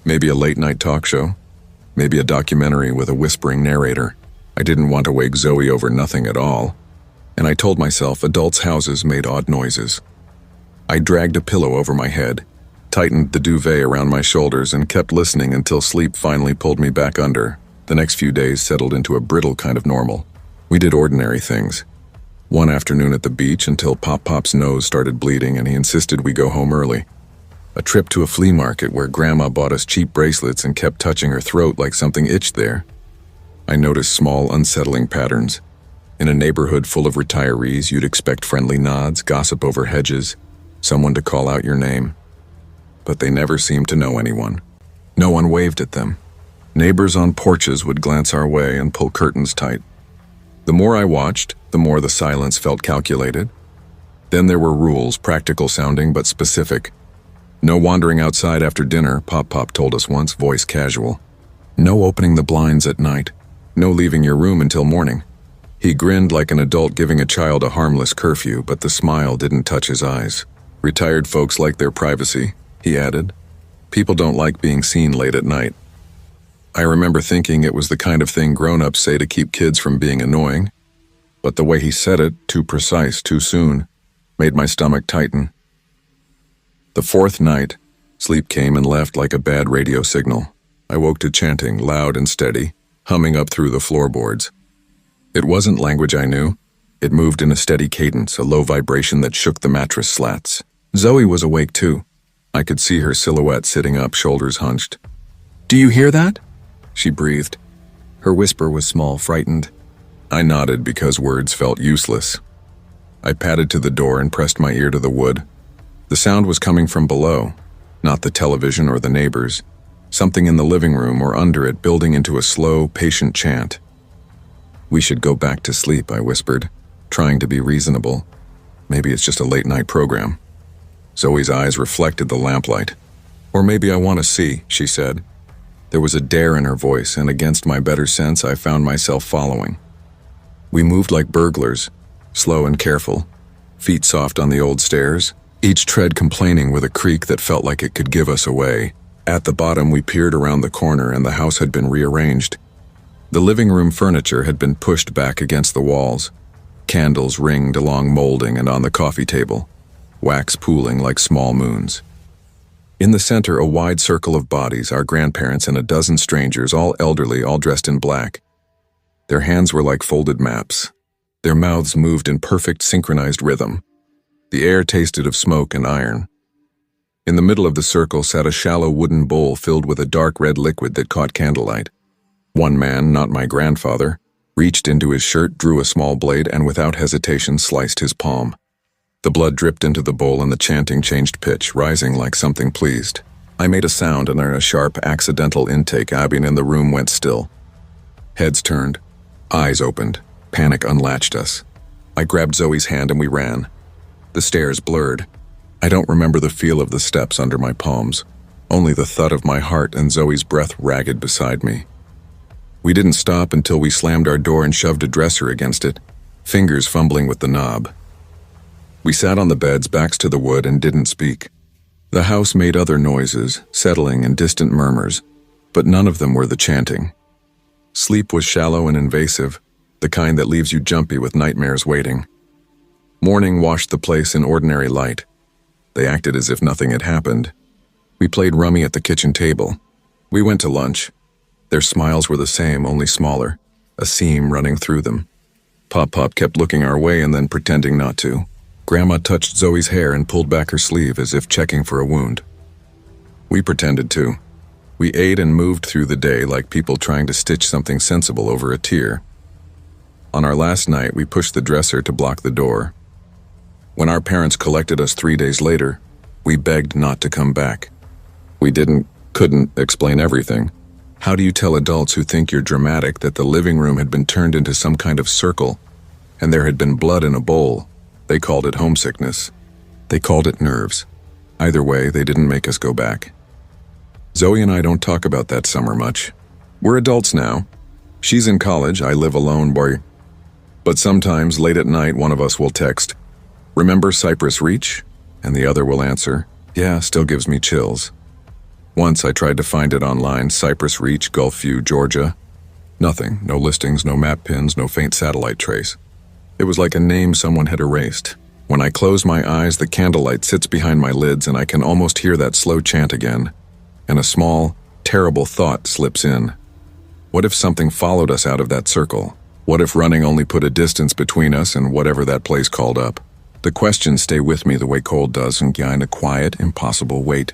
Maybe a late-night talk show. Maybe a documentary with a whispering narrator. I didn't want to wake Zoe over nothing at all, and I told myself adults' houses made odd noises. I dragged a pillow over my head, tightened the duvet around my shoulders, and kept listening until sleep finally pulled me back under. The next few days settled into a brittle kind of normal. We did ordinary things. One afternoon at the beach until Pop-Pop's nose started bleeding and he insisted we go home early. A trip to a flea market where Grandma bought us cheap bracelets and kept touching her throat like something itched there. I noticed small, unsettling patterns. In a neighborhood full of retirees, you'd expect friendly nods, gossip over hedges, someone to call out your name. But they never seemed to know anyone. No one waved at them. Neighbors on porches would glance our way and pull curtains tight. The more I watched, the more the silence felt calculated. Then there were rules, practical sounding but specific. No wandering outside after dinner, Pop told us once, voice casual. No opening the blinds at night. No leaving your room until morning. He grinned like an adult giving a child a harmless curfew, but the smile didn't touch his eyes. Retired folks like their privacy, he added. People don't like being seen late at night. I remember thinking it was the kind of thing grown-ups say to keep kids from being annoying, but the way he said it, too precise, too soon, made my stomach tighten. The fourth night, sleep came and left like a bad radio signal. I woke to chanting, loud and steady, humming up through the floorboards. It wasn't language I knew. It moved in a steady cadence, a low vibration that shook the mattress slats. Zoe was awake too. I could see her silhouette sitting up, shoulders hunched. "Do you hear that?" she breathed. Her whisper was small, frightened. I nodded because words felt useless. I padded to the door and pressed my ear to the wood. The sound was coming from below, not the television or the neighbors. Something in the living room or under it building into a slow, patient chant. "We should go back to sleep," I whispered, trying to be reasonable. Maybe it's just a late-night program. Zoe's eyes reflected the lamplight. "Or maybe I want to see," she said. There was a dare in her voice, and against my better sense, I found myself following. We moved like burglars, slow and careful, feet soft on the old stairs, each tread complaining with a creak that felt like it could give us away. At the bottom, we peered around the corner, and the house had been rearranged. The living room furniture had been pushed back against the walls, candles ringed along molding and on the coffee table, wax pooling like small moons. In the center, a wide circle of bodies, our grandparents and a dozen strangers, all elderly, all dressed in black. Their hands were like folded maps. Their mouths moved in perfect synchronized rhythm. The air tasted of smoke and iron. In the middle of the circle sat a shallow wooden bowl filled with a dark red liquid that caught candlelight. One man, not my grandfather, reached into his shirt, drew a small blade, and without hesitation sliced his palm. The blood dripped into the bowl and the chanting changed pitch, rising like something pleased. I made a sound and in a sharp, accidental intake, Abby in the room went still. Heads turned, eyes opened, panic unlatched us. I grabbed Zoe's hand and we ran. The stairs blurred. I don't remember the feel of the steps under my palms, only the thud of my heart and Zoe's breath ragged beside me. We didn't stop until we slammed our door and shoved a dresser against it, fingers fumbling with the knob. We sat on the beds, backs to the wood, and didn't speak. The house made other noises, settling and distant murmurs, but none of them were the chanting. Sleep was shallow and invasive, the kind that leaves you jumpy with nightmares waiting. Morning washed the place in ordinary light. They acted as if nothing had happened. We played rummy at the kitchen table. We went to lunch. Their smiles were the same, only smaller, a seam running through them. Pop kept looking our way and then pretending not to. Grandma touched Zoe's hair and pulled back her sleeve as if checking for a wound. We pretended too. We ate and moved through the day like people trying to stitch something sensible over a tear. On our last night, we pushed the dresser to block the door. When our parents collected us 3 days later, we begged not to come back. We couldn't explain everything. How do you tell adults who think you're dramatic that the living room had been turned into some kind of circle and there had been blood in a bowl? They called it homesickness. They called it nerves. Either way, they didn't make us go back. Zoe and I don't talk about that summer much. We're adults now. She's in college, I live alone, boy. But sometimes, late at night, one of us will text, "Remember Cypress Reach?" And the other will answer, "Yeah, still gives me chills." Once I tried to find it online, Cypress Reach, Gulfview, Georgia. Nothing, no listings, no map pins, no faint satellite trace. It was like a name someone had erased. When I close my eyes, the candlelight sits behind my lids and I can almost hear that slow chant again. And a small, terrible thought slips in. What if something followed us out of that circle? What if running only put a distance between us and whatever that place called up? The questions stay with me the way cold does and gain a quiet, impossible weight.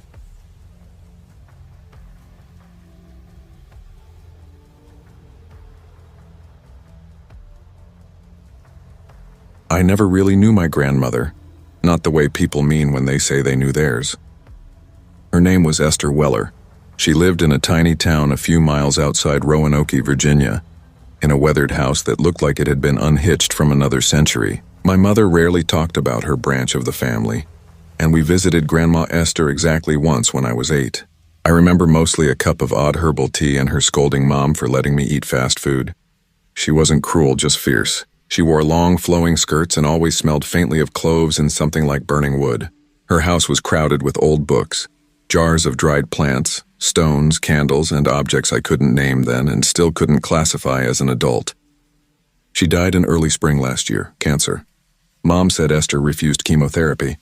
I never really knew my grandmother, not the way people mean when they say they knew theirs. Her name was Esther Weller. She lived in a tiny town a few miles outside Roanoke, Virginia, in a weathered house that looked like it had been unhitched from another century. My mother rarely talked about her branch of the family, and we visited Grandma Esther exactly once when I was 8. I remember mostly a cup of odd herbal tea and her scolding Mom for letting me eat fast food. She wasn't cruel, just fierce. She wore long, flowing skirts and always smelled faintly of cloves and something like burning wood. Her house was crowded with old books, jars of dried plants, stones, candles, and objects I couldn't name then and still couldn't classify as an adult. She died in early spring last year, cancer. Mom said Esther refused chemotherapy.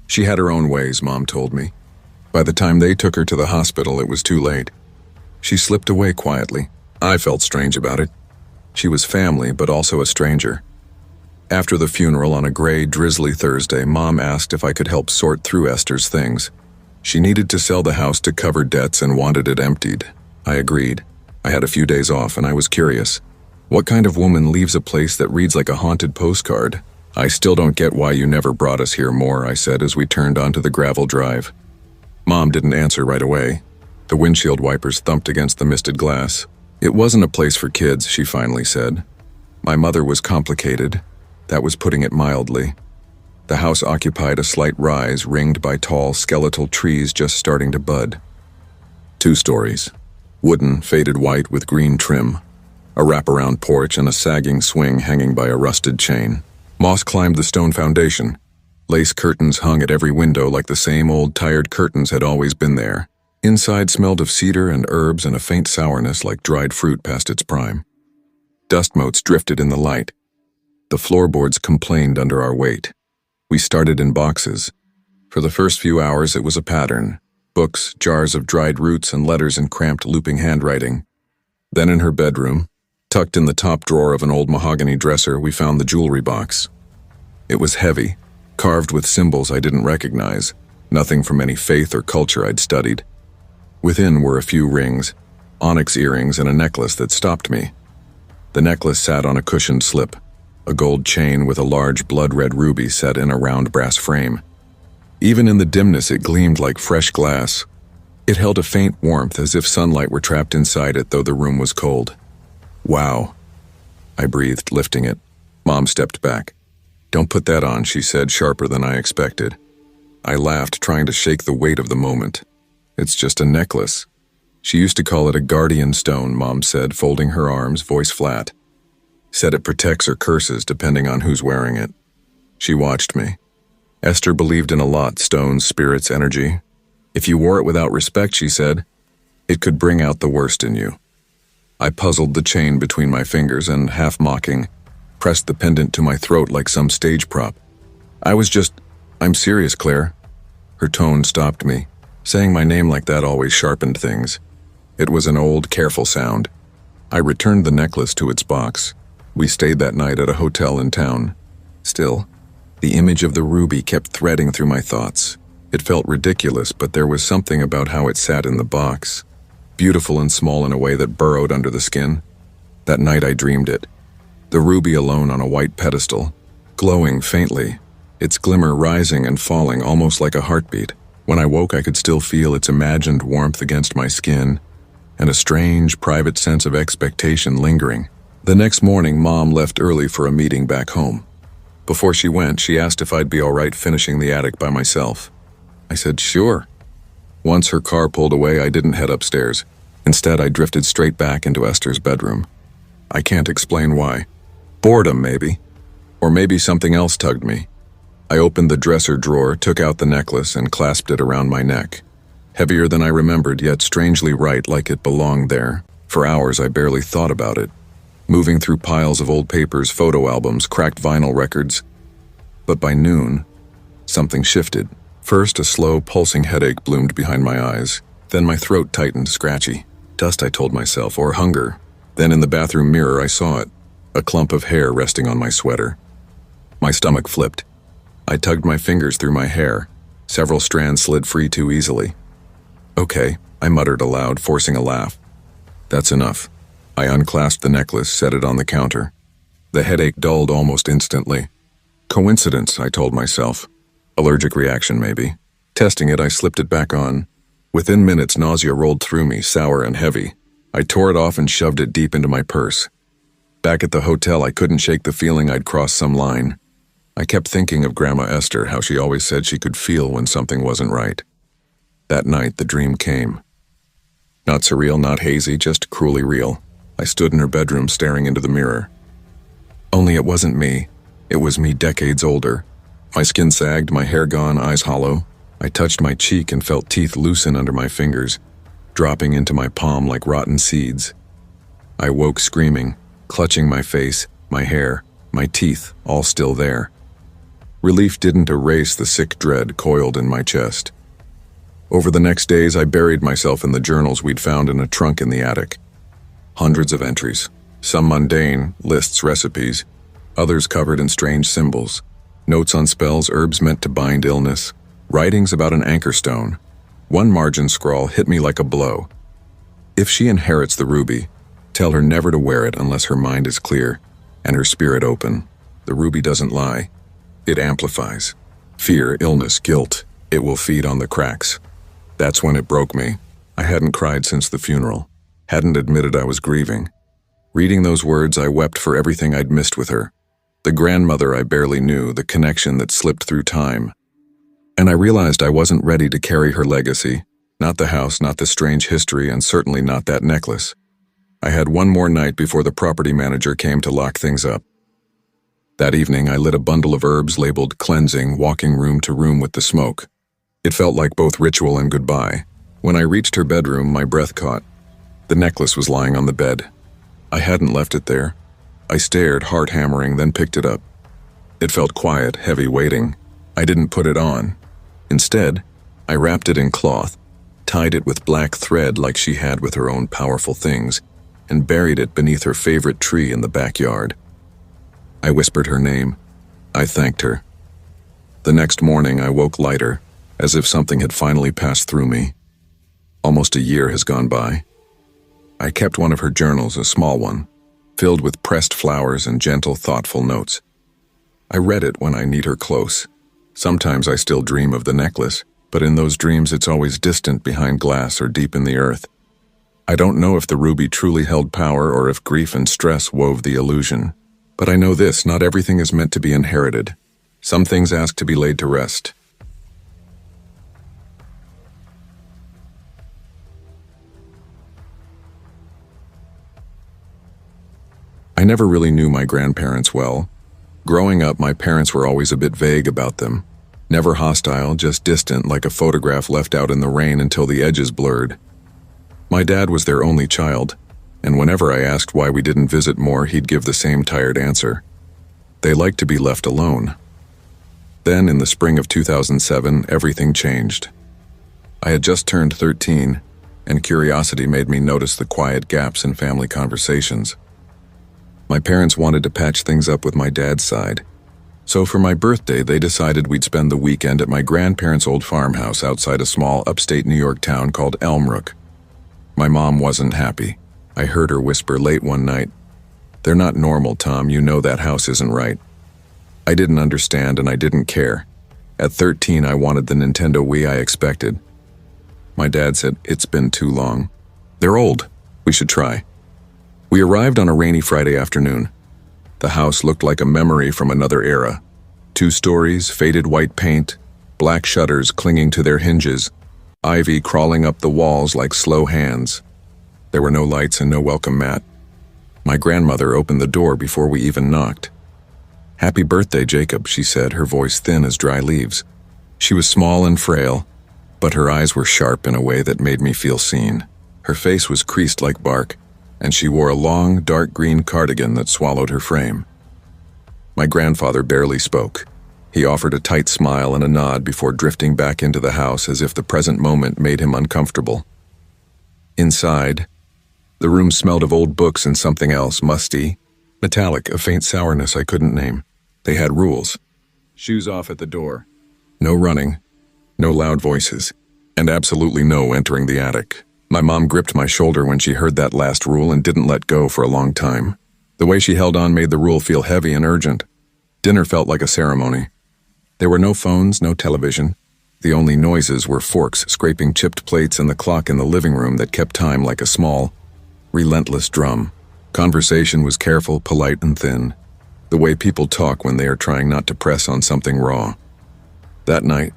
She had her own ways, Mom told me. By the time they took her to the hospital, it was too late. She slipped away quietly. I felt strange about it. She was family, but also a stranger. After the funeral on a gray, drizzly Thursday, Mom asked if I could help sort through Esther's things. She needed to sell the house to cover debts and wanted it emptied. I agreed. I had a few days off and I was curious. What kind of woman leaves a place that reads like a haunted postcard? I still don't get why you never brought us here more, I said as we turned onto the gravel drive. Mom didn't answer right away. The windshield wipers thumped against the misted glass. It wasn't a place for kids, she finally said. My mother was complicated. That was putting it mildly. The house occupied a slight rise, ringed by tall, skeletal trees just starting to bud. 2 stories. Wooden, faded white with green trim. A wraparound porch and a sagging swing hanging by a rusted chain. Moss climbed the stone foundation. Lace curtains hung at every window like the same old tired curtains had always been there. Inside smelled of cedar and herbs and a faint sourness like dried fruit past its prime. Dust motes drifted in the light. The floorboards complained under our weight. We started in boxes. For the first few hours, it was a pattern. Books, jars of dried roots, and letters in cramped, looping handwriting. Then in her bedroom, tucked in the top drawer of an old mahogany dresser, we found the jewelry box. It was heavy, carved with symbols I didn't recognize, nothing from any faith or culture I'd studied. Within were a few rings, onyx earrings, and a necklace that stopped me. The necklace sat on a cushioned slip, a gold chain with a large blood-red ruby set in a round brass frame. Even in the dimness, it gleamed like fresh glass. It held a faint warmth as if sunlight were trapped inside it, though the room was cold. Wow, I breathed, lifting it. Mom stepped back. Don't put that on, she said, sharper than I expected. I laughed, trying to shake the weight of the moment. It's just a necklace. She used to call it a guardian stone, Mom said, folding her arms, voice flat. Said it protects or curses depending on who's wearing it. She watched me. Esther believed in a lot, stones, spirits, energy. If you wore it without respect, she said, it could bring out the worst in you. I puzzled the chain between my fingers and, half mocking, pressed the pendant to my throat like some stage prop. I'm serious, Claire. Her tone stopped me. Saying my name like that always sharpened things. It was an old, careful sound. I returned the necklace to its box. We stayed that night at a hotel in town. Still, the image of the ruby kept threading through my thoughts. It felt ridiculous, but there was something about how it sat in the box. beautiful and small in a way that burrowed under the skin. That night I dreamed it. The ruby alone on a white pedestal, glowing faintly, its glimmer rising and falling almost like a heartbeat. When I woke, I could still feel its imagined warmth against my skin, and a strange, private sense of expectation lingering. The next morning, Mom left early for a meeting back home. Before she went, she asked if I'd be all right finishing the attic by myself. I said, sure. Once her car pulled away, I didn't head upstairs. Instead, I drifted straight back into Esther's bedroom. I can't explain why. Boredom, maybe. Or maybe something else tugged me. I opened the dresser drawer, took out the necklace, and clasped it around my neck. Heavier than I remembered, yet strangely right, like it belonged there. For hours, I barely thought about it, moving through piles of old papers, photo albums, cracked vinyl records. But by noon, something shifted. First, a slow, pulsing headache bloomed behind my eyes. Then my throat tightened, scratchy. Dust, I told myself, or hunger. Then in the bathroom mirror, I saw it. A clump of hair resting on my sweater. My stomach flipped. I tugged my fingers through my hair. Several strands slid free too easily. Okay, I muttered aloud, forcing a laugh. That's enough. I unclasped the necklace, set it on the counter. The headache dulled almost instantly. Coincidence, I told myself. Allergic reaction, maybe. Testing it, I slipped it back on. Within minutes, nausea rolled through me, sour and heavy. I tore it off and shoved it deep into my purse. Back at the hotel, I couldn't shake the feeling I'd crossed some line. I kept thinking of Grandma Esther, how she always said she could feel when something wasn't right. That night, the dream came. Not surreal, not hazy, just cruelly real. I stood in her bedroom staring into the mirror. Only it wasn't me. It was me decades older. My skin sagged, my hair gone, eyes hollow. I touched my cheek and felt teeth loosen under my fingers, dropping into my palm like rotten seeds. I woke screaming, clutching my face, my hair, my teeth, all still there. Relief didn't erase the sick dread coiled in my chest. Over the next days, I buried myself in the journals we'd found in a trunk in the attic. Hundreds of entries, some mundane, lists, recipes, others covered in strange symbols, notes on spells, herbs meant to bind illness, writings about an anchor stone. One margin scrawl hit me like a blow. If she inherits the ruby, tell her never to wear it unless her mind is clear and her spirit open. The ruby doesn't lie. It amplifies. Fear, illness, guilt. It will feed on the cracks. That's when it broke me. I hadn't cried since the funeral. Hadn't admitted I was grieving. Reading those words, I wept for everything I'd missed with her. The grandmother I barely knew, the connection that slipped through time. And I realized I wasn't ready to carry her legacy. Not the house, not the strange history, and certainly not that necklace. I had one more night before the property manager came to lock things up. That evening, I lit a bundle of herbs labeled cleansing, walking room to room with the smoke. It felt like both ritual and goodbye. When I reached her bedroom, my breath caught. The necklace was lying on the bed. I hadn't left it there. I stared, heart hammering, then picked it up. It felt quiet, heavy, waiting. I didn't put it on. Instead, I wrapped it in cloth, tied it with black thread like she had with her own powerful things, and buried it beneath her favorite tree in the backyard. I whispered her name. I thanked her. The next morning, I woke lighter, as if something had finally passed through me. Almost a year has gone by. I kept one of her journals, a small one, filled with pressed flowers and gentle, thoughtful notes. I read it when I need her close. Sometimes I still dream of the necklace, but in those dreams it's always distant behind glass or deep in the earth. I don't know if the ruby truly held power or if grief and stress wove the illusion. But I know this, not everything is meant to be inherited. Some things ask to be laid to rest. I never really knew my grandparents well. Growing up, my parents were always a bit vague about them. Never hostile, just distant, like a photograph left out in the rain until the edges blurred. My dad was their only child, and whenever I asked why we didn't visit more, he'd give the same tired answer. They liked to be left alone. Then, in the spring of 2007, everything changed. I had just turned 13, and curiosity made me notice the quiet gaps in family conversations. My parents wanted to patch things up with my dad's side. So for my birthday, they decided we'd spend the weekend at my grandparents' old farmhouse outside a small upstate New York town called Elmrook. My mom wasn't happy. I heard her whisper late one night, "They're not normal, Tom. You know that house isn't right." I didn't understand and I didn't care. At 13, I wanted the Nintendo Wii I expected. My dad said, "It's been too long. They're old. We should try." We arrived on a rainy Friday afternoon. The house looked like a memory from another era. 2 stories, faded white paint, black shutters clinging to their hinges, ivy crawling up the walls like slow hands. There were no lights and no welcome mat. My grandmother opened the door before we even knocked. "Happy birthday, Jacob," she said, her voice thin as dry leaves. She was small and frail, but her eyes were sharp in a way that made me feel seen. Her face was creased like bark, and she wore a long, dark green cardigan that swallowed her frame. My grandfather barely spoke. He offered a tight smile and a nod before drifting back into the house as if the present moment made him uncomfortable. Inside, the room smelled of old books and something else, musty, metallic, a faint sourness I couldn't name. They had rules. Shoes off at the door. No running. No loud voices. And absolutely no entering the attic. My mom gripped my shoulder when she heard that last rule and didn't let go for a long time. The way she held on made the rule feel heavy and urgent. Dinner felt like a ceremony. There were no phones, no television. The only noises were forks scraping chipped plates and the clock in the living room that kept time like a small, relentless drum. Conversation was careful, polite, and thin. The way people talk when they are trying not to press on something raw. That night,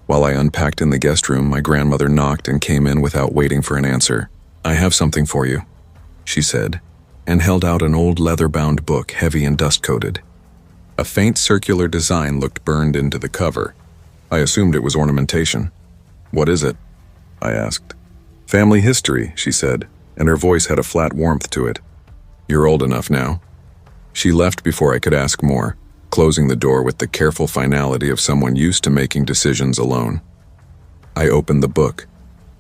while I unpacked in the guest room, my grandmother knocked and came in without waiting for an answer. "I have something for you," she said, and held out an old leather-bound book, heavy and dust-coated. A faint circular design looked burned into the cover. I assumed it was ornamentation. "What is it?" I asked. "Family history," she said, and her voice had a flat warmth to it. "You're old enough now." She left before I could ask more, closing the door with the careful finality of someone used to making decisions alone. I opened the book.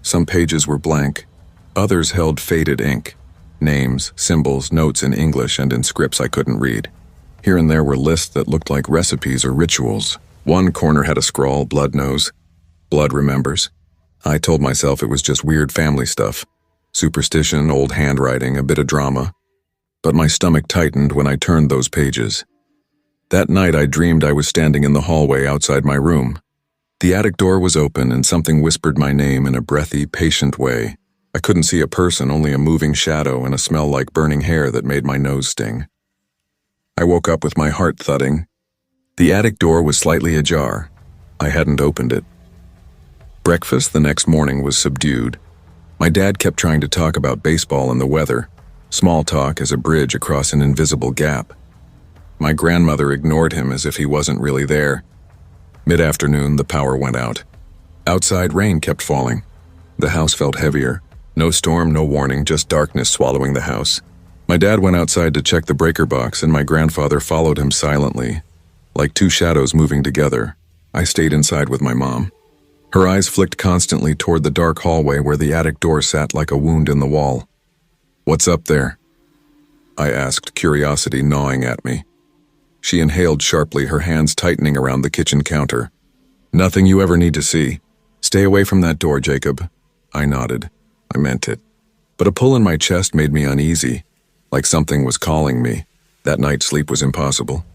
Some pages were blank. Others held faded ink. Names, symbols, notes in English and in scripts I couldn't read. Here and there were lists that looked like recipes or rituals. One corner had a scrawl, "Blood knows. Blood remembers." I told myself it was just weird family stuff. Superstition, old handwriting, a bit of drama. But my stomach tightened when I turned those pages. That night I dreamed I was standing in the hallway outside my room. The attic door was open and something whispered my name in a breathy, patient way. I couldn't see a person, only a moving shadow and a smell like burning hair that made my nose sting. I woke up with my heart thudding. The attic door was slightly ajar. I hadn't opened it. Breakfast the next morning was subdued. My dad kept trying to talk about baseball and the weather. Small talk as a bridge across an invisible gap. My grandmother ignored him as if he wasn't really there. Mid-afternoon, the power went out. Outside, rain kept falling. The house felt heavier. No storm, no warning, just darkness swallowing the house. My dad went outside to check the breaker box, and my grandfather followed him silently. Like 2 shadows moving together, I stayed inside with my mom. Her eyes flicked constantly toward the dark hallway where the attic door sat like a wound in the wall. "What's up there?" I asked, curiosity gnawing at me. She inhaled sharply, her hands tightening around the kitchen counter. "Nothing you ever need to see. Stay away from that door, Jacob." I nodded. I meant it. But a pull in my chest made me uneasy, like something was calling me. That night sleep was impossible.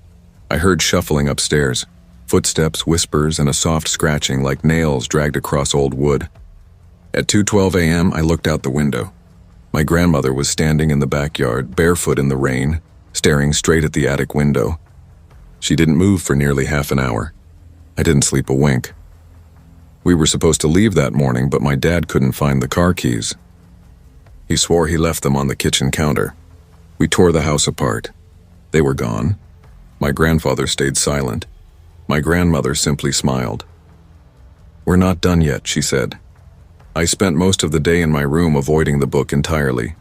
I heard shuffling upstairs, footsteps, whispers, and a soft scratching like nails dragged across old wood. At 2:12 a.m., I looked out the window. My grandmother was standing in the backyard, barefoot in the rain, staring straight at the attic window. She didn't move for nearly half an hour. I didn't sleep a wink. We were supposed to leave that morning, but my dad couldn't find the car keys. He swore he left them on the kitchen counter. We tore the house apart. They were gone. My grandfather stayed silent. My grandmother simply smiled. "We're not done yet," she said. I spent most of the day in my room avoiding the book entirely.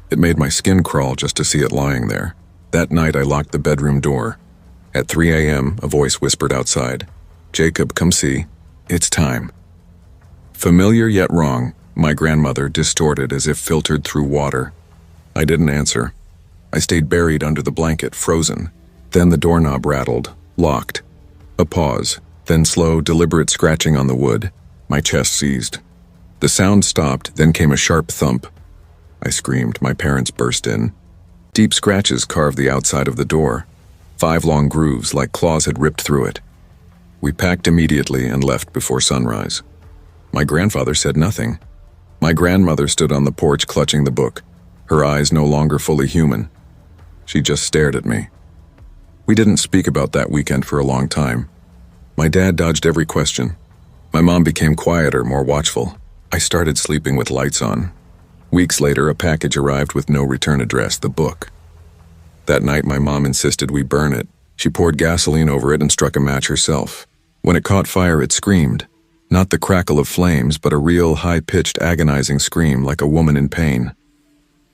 It made my skin crawl just to see it lying there. That night I locked the bedroom door. At 3 a.m., a voice whispered outside, "Jacob, come see. It's time." Familiar yet wrong, my grandmother distorted as if filtered through water. I didn't answer. I stayed buried under the blanket, frozen. Then the doorknob rattled, locked. A pause, then slow, deliberate scratching on the wood. My chest seized. The sound stopped, then came a sharp thump, I screamed. My parents burst in. Deep scratches carved the outside of the door. 5 long grooves like claws had ripped through it. We packed immediately and left before sunrise. My grandfather said nothing. My grandmother stood on the porch clutching the book, her eyes no longer fully human. She just stared at me. We didn't speak about that weekend for a long time. My dad dodged every question. My mom became quieter, more watchful. I started sleeping with lights on. Weeks later, a package arrived with no return address, the book. That night, my mom insisted we burn it. She poured gasoline over it and struck a match herself. When it caught fire, it screamed. Not the crackle of flames, but a real, high-pitched, agonizing scream like a woman in pain.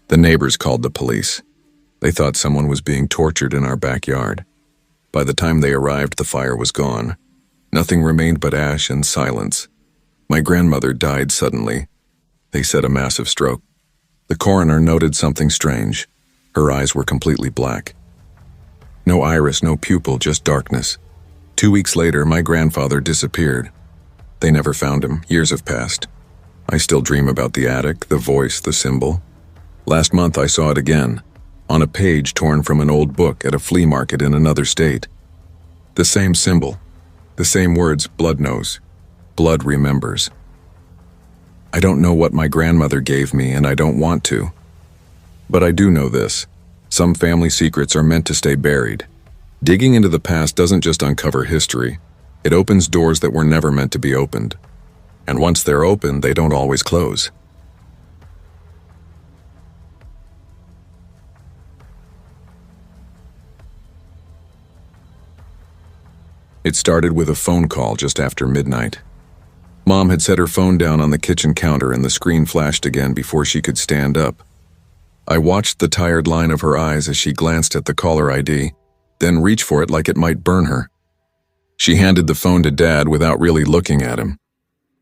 The neighbors called the police. They thought someone was being tortured in our backyard. By the time they arrived, the fire was gone. Nothing remained but ash and silence. My grandmother died suddenly. They said a massive stroke. The coroner noted something strange. Her eyes were completely black. No iris, no pupil, just darkness. 2 weeks later, my grandfather disappeared. They never found him. Years have passed. I still dream about the attic, the voice, the symbol. Last month I saw it again, on a page torn from an old book at a flea market in another state. The same symbol, the same words, blood knows, blood remembers. I don't know what my grandmother gave me, and I don't want to. But I do know this. Some family secrets are meant to stay buried. Digging into the past doesn't just uncover history. It opens doors that were never meant to be opened. And once they're open, they don't always close. It started with a phone call just after midnight. Mom had set her phone down on the kitchen counter and the screen flashed again before she could stand up. I watched the tired line of her eyes as she glanced at the caller ID, then reached for it like it might burn her. She handed the phone to Dad without really looking at him.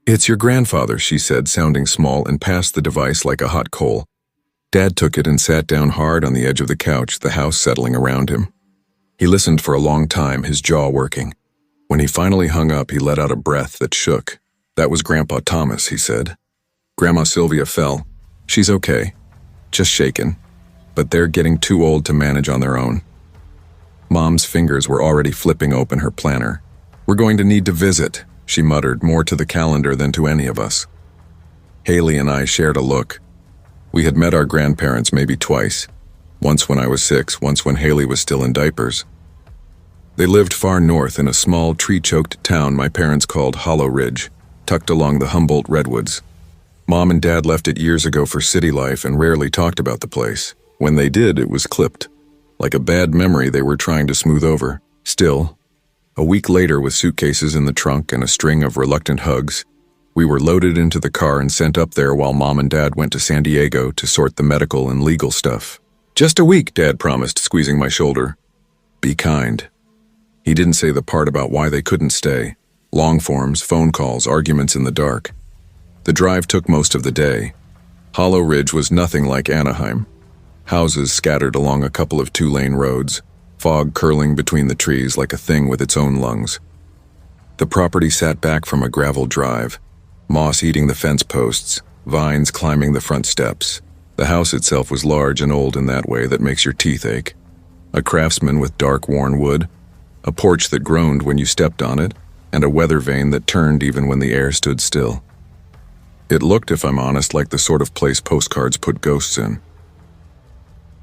"It's your grandfather," she said, sounding small, and passed the device like a hot coal. Dad took it and sat down hard on the edge of the couch, the house settling around him. He listened for a long time, his jaw working. When he finally hung up, he let out a breath that shook. "That was Grandpa Thomas," he said. "Grandma Sylvia fell. She's okay. Just shaken. But they're getting too old to manage on their own." Mom's fingers were already flipping open her planner. "We're going to need to visit," she muttered, more to the calendar than to any of us. Haley and I shared a look. We had met our grandparents maybe twice. Once when I was 6, once when Haley was still in diapers. They lived far north in a small, tree-choked town my parents called Hollow Ridge, tucked along the Humboldt Redwoods. Mom and Dad left it years ago for city life and rarely talked about the place. When they did, it was clipped. Like a bad memory they were trying to smooth over. Still, a week later, with suitcases in the trunk and a string of reluctant hugs, we were loaded into the car and sent up there while Mom and Dad went to San Diego to sort the medical and legal stuff. "Just a week," Dad promised, squeezing my shoulder. "Be kind." He didn't say the part about why they couldn't stay. Long forms, phone calls, arguments in the dark. The drive took most of the day. Hollow Ridge was nothing like Anaheim. Houses scattered along a couple of 2-lane roads, fog curling between the trees like a thing with its own lungs. The property sat back from a gravel drive, moss eating the fence posts, vines climbing the front steps. The house itself was large and old in that way that makes your teeth ache. A craftsman with dark, worn wood, a porch that groaned when you stepped on it, and a weather vane that turned even when the air stood still. It looked, if I'm honest, like the sort of place postcards put ghosts in.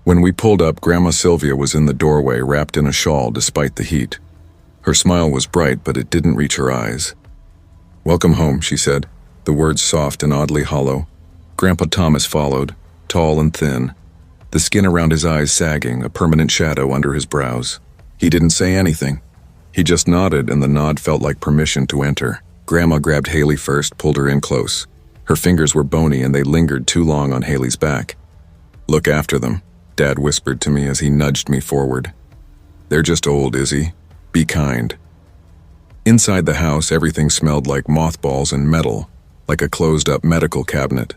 When we pulled up, Grandma Sylvia was in the doorway, wrapped in a shawl despite the heat. Her smile was bright, but it didn't reach her eyes. "Welcome home," she said, the words soft and oddly hollow. Grandpa Thomas followed, tall and thin, the skin around his eyes sagging, a permanent shadow under his brows. He didn't say anything. He just nodded, and the nod felt like permission to enter. Grandma grabbed Haley first, pulled her in close. Her fingers were bony, and they lingered too long on Haley's back. "Look after them," Dad whispered to me as he nudged me forward. "They're just old, Izzy. Be kind." Inside the house, everything smelled like mothballs and metal, like a closed-up medical cabinet.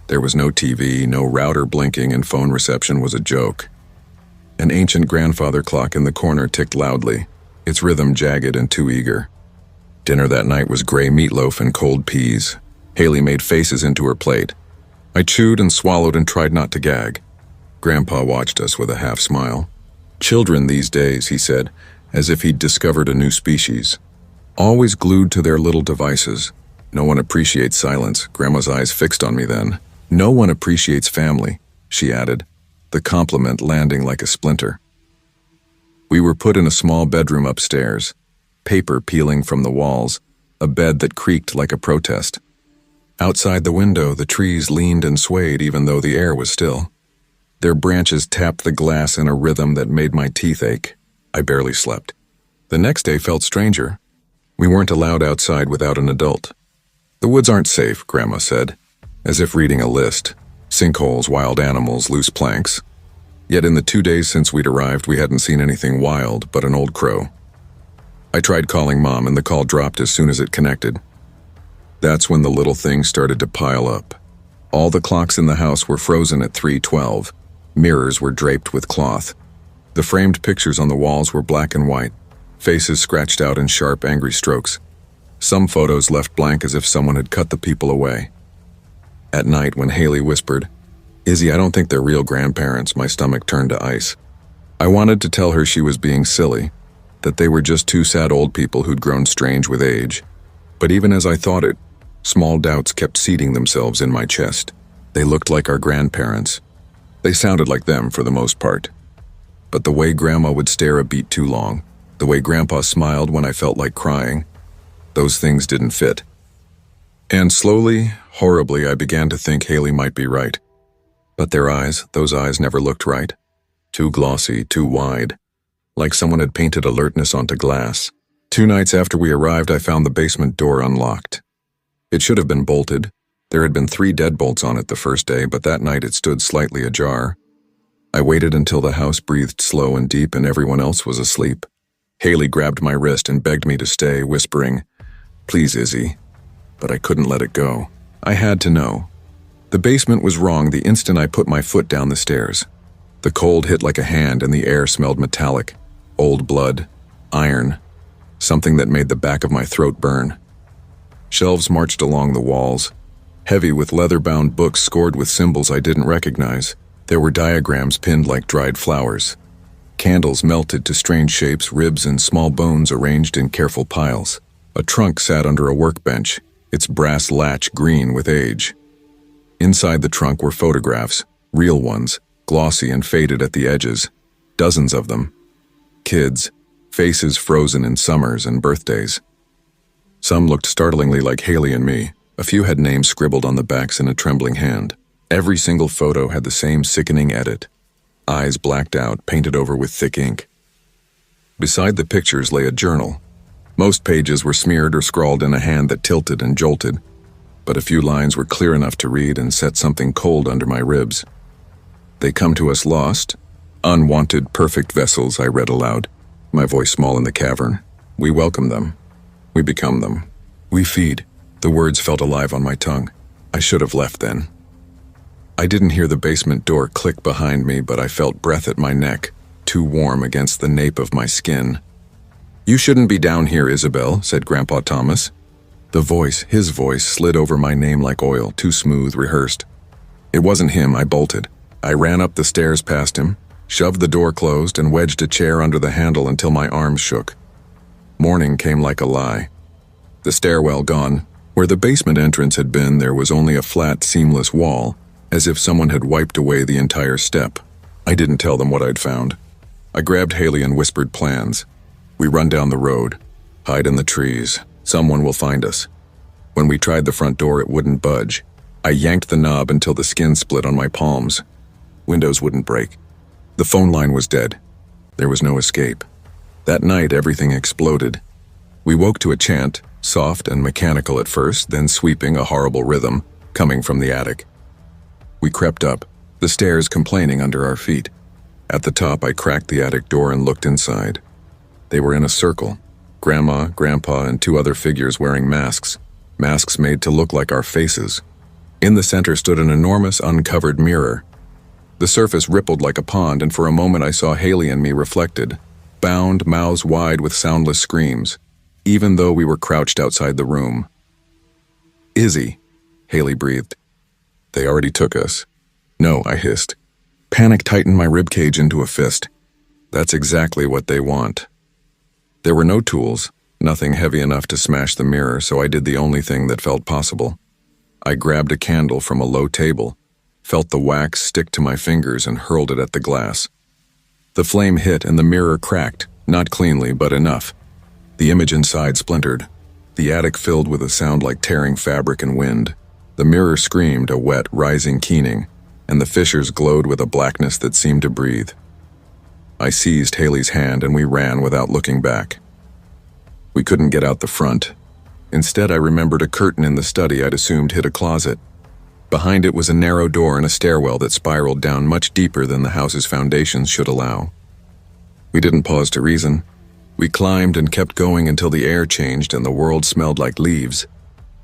There was no TV, no router blinking, and phone reception was a joke. An ancient grandfather clock in the corner ticked loudly, its rhythm jagged and too eager. Dinner that night was gray meatloaf and cold peas. Haley made faces into her plate. I chewed and swallowed and tried not to gag. Grandpa watched us with a half smile. Children these days, he said, as if he'd discovered a new species. Always glued to their little devices. No one appreciates silence. Grandma's eyes fixed on me then. No one appreciates family, she added, the compliment landing like a splinter. We were put in a small bedroom upstairs, paper peeling from the walls, a bed that creaked like a protest. Outside the window, the trees leaned and swayed even though the air was still. Their branches tapped the glass in a rhythm that made my teeth ache. I barely slept. The next day felt stranger. We weren't allowed outside without an adult. The woods aren't safe, Grandma said, as if reading a list. Sinkholes, wild animals, loose planks. Yet in the 2 days since we'd arrived, we hadn't seen anything wild but an old crow. I tried calling Mom, and the call dropped as soon as it connected. That's when the little things started to pile up. All the clocks in the house were frozen at 3:12. Mirrors were draped with cloth. The framed pictures on the walls were black and white, faces scratched out in sharp, angry strokes. Some photos left blank as if someone had cut the people away. At night, when Haley whispered, "Izzy, I don't think they're real grandparents," my stomach turned to ice. I wanted to tell her she was being silly, that they were just two sad old people who'd grown strange with age. But even as I thought it, small doubts kept seeding themselves in my chest. They looked like our grandparents. They sounded like them for the most part. But the way Grandma would stare a beat too long, the way Grandpa smiled when I felt like crying, those things didn't fit. And slowly, horribly, I began to think Haley might be right. But their eyes, those eyes never looked right. Too glossy, too wide, like someone had painted alertness onto glass. 2 nights after we arrived, I found the basement door unlocked. It should have been bolted. There had been 3 deadbolts on it the first day, but that night it stood slightly ajar. I waited until the house breathed slow and deep and everyone else was asleep. Haley grabbed my wrist and begged me to stay, whispering, "Please, Izzy." But I couldn't let it go. I had to know. The basement was wrong the instant I put my foot down the stairs. The cold hit like a hand and the air smelled metallic. Old blood. Iron. Something that made the back of my throat burn. Shelves marched along the walls, heavy with leather-bound books scored with symbols I didn't recognize. There were diagrams pinned like dried flowers. Candles melted to strange shapes, ribs and small bones arranged in careful piles. A trunk sat under a workbench, its brass latch green with age. Inside the trunk were photographs, real ones, glossy and faded at the edges. Dozens of them. Kids, faces frozen in summers and birthdays. Some looked startlingly like Haley and me. A few had names scribbled on the backs in a trembling hand. Every single photo had the same sickening edit. Eyes blacked out, painted over with thick ink. Beside the pictures lay a journal. Most pages were smeared or scrawled in a hand that tilted and jolted, but a few lines were clear enough to read and set something cold under my ribs. "They come to us lost, unwanted, perfect vessels," I read aloud, my voice small in the cavern. "We welcome them. We become them. We feed." The words felt alive on my tongue. I should have left then. I didn't hear the basement door click behind me, but I felt breath at my neck, too warm against the nape of my skin. "You shouldn't be down here, Isabel," said Grandpa Thomas. The voice, his voice, slid over my name like oil, too smooth, rehearsed. It wasn't him. I bolted. I ran up the stairs past him, shoved the door closed, and wedged a chair under the handle until my arms shook. Morning came like a lie. The stairwell gone. Where the basement entrance had been, there was only a flat, seamless wall, as if someone had wiped away the entire step. I didn't tell them what I'd found. I grabbed Haley and whispered plans. "We run down the road. Hide in the trees. Someone will find us." When we tried the front door, it wouldn't budge. I yanked the knob until the skin split on my palms. Windows wouldn't break. The phone line was dead. There was no escape. That night, everything exploded. We woke to a chant, soft and mechanical at first, then sweeping, a horrible rhythm, coming from the attic. We crept up, the stairs complaining under our feet. At the top, I cracked the attic door and looked inside. They were in a circle. Grandma, Grandpa, and 2 other figures wearing masks. Masks made to look like our faces. In the center stood an enormous uncovered mirror. The surface rippled like a pond, and for a moment I saw Haley and me reflected, bound, mouths wide with soundless screams, even though we were crouched outside the room. "Izzy," Haley breathed. They already took us. No, I hissed. Panic tightened my ribcage into a fist. That's exactly what they want. There were no tools, nothing heavy enough to smash the mirror, so I did the only thing that felt possible. I grabbed a candle from a low table, felt the wax stick to my fingers, and hurled it at the glass. The flame hit and the mirror cracked, not cleanly, but enough. The image inside splintered. The attic filled with a sound like tearing fabric and wind. The mirror screamed, a wet, rising keening, and the fissures glowed with a blackness that seemed to breathe. I seized Haley's hand and we ran without looking back. We couldn't get out the front. Instead, I remembered a curtain in the study I'd assumed hid a closet. Behind it was a narrow door and a stairwell that spiraled down much deeper than the house's foundations should allow. We didn't pause to reason. We climbed and kept going until the air changed and the world smelled like leaves.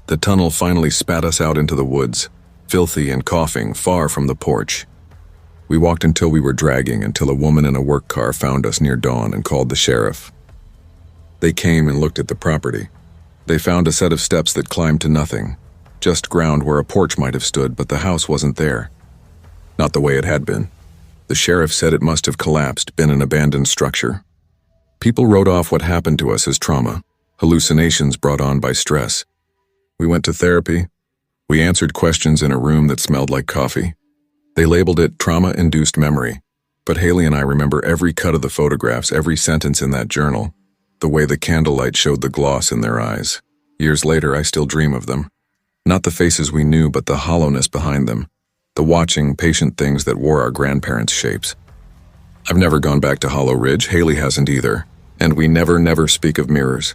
The tunnel finally spat us out into the woods, filthy and coughing, far from the porch. We walked until we were dragging, until a woman in a work car found us near dawn and called the sheriff. They came and looked at the property. They found a set of steps that climbed to nothing, just ground where a porch might have stood, but the house wasn't there. Not the way it had been. The sheriff said it must have collapsed, been an abandoned structure. People wrote off what happened to us as trauma, hallucinations brought on by stress. We went to therapy. We answered questions in a room that smelled like coffee. They labeled it trauma-induced memory, but Haley and I remember every cut of the photographs, every sentence in that journal, the way the candlelight showed the gloss in their eyes. Years later, I still dream of them. Not the faces we knew, but the hollowness behind them, the watching, patient things that wore our grandparents' shapes. I've never gone back to Hollow Ridge, Haley hasn't either, and we never speak of mirrors.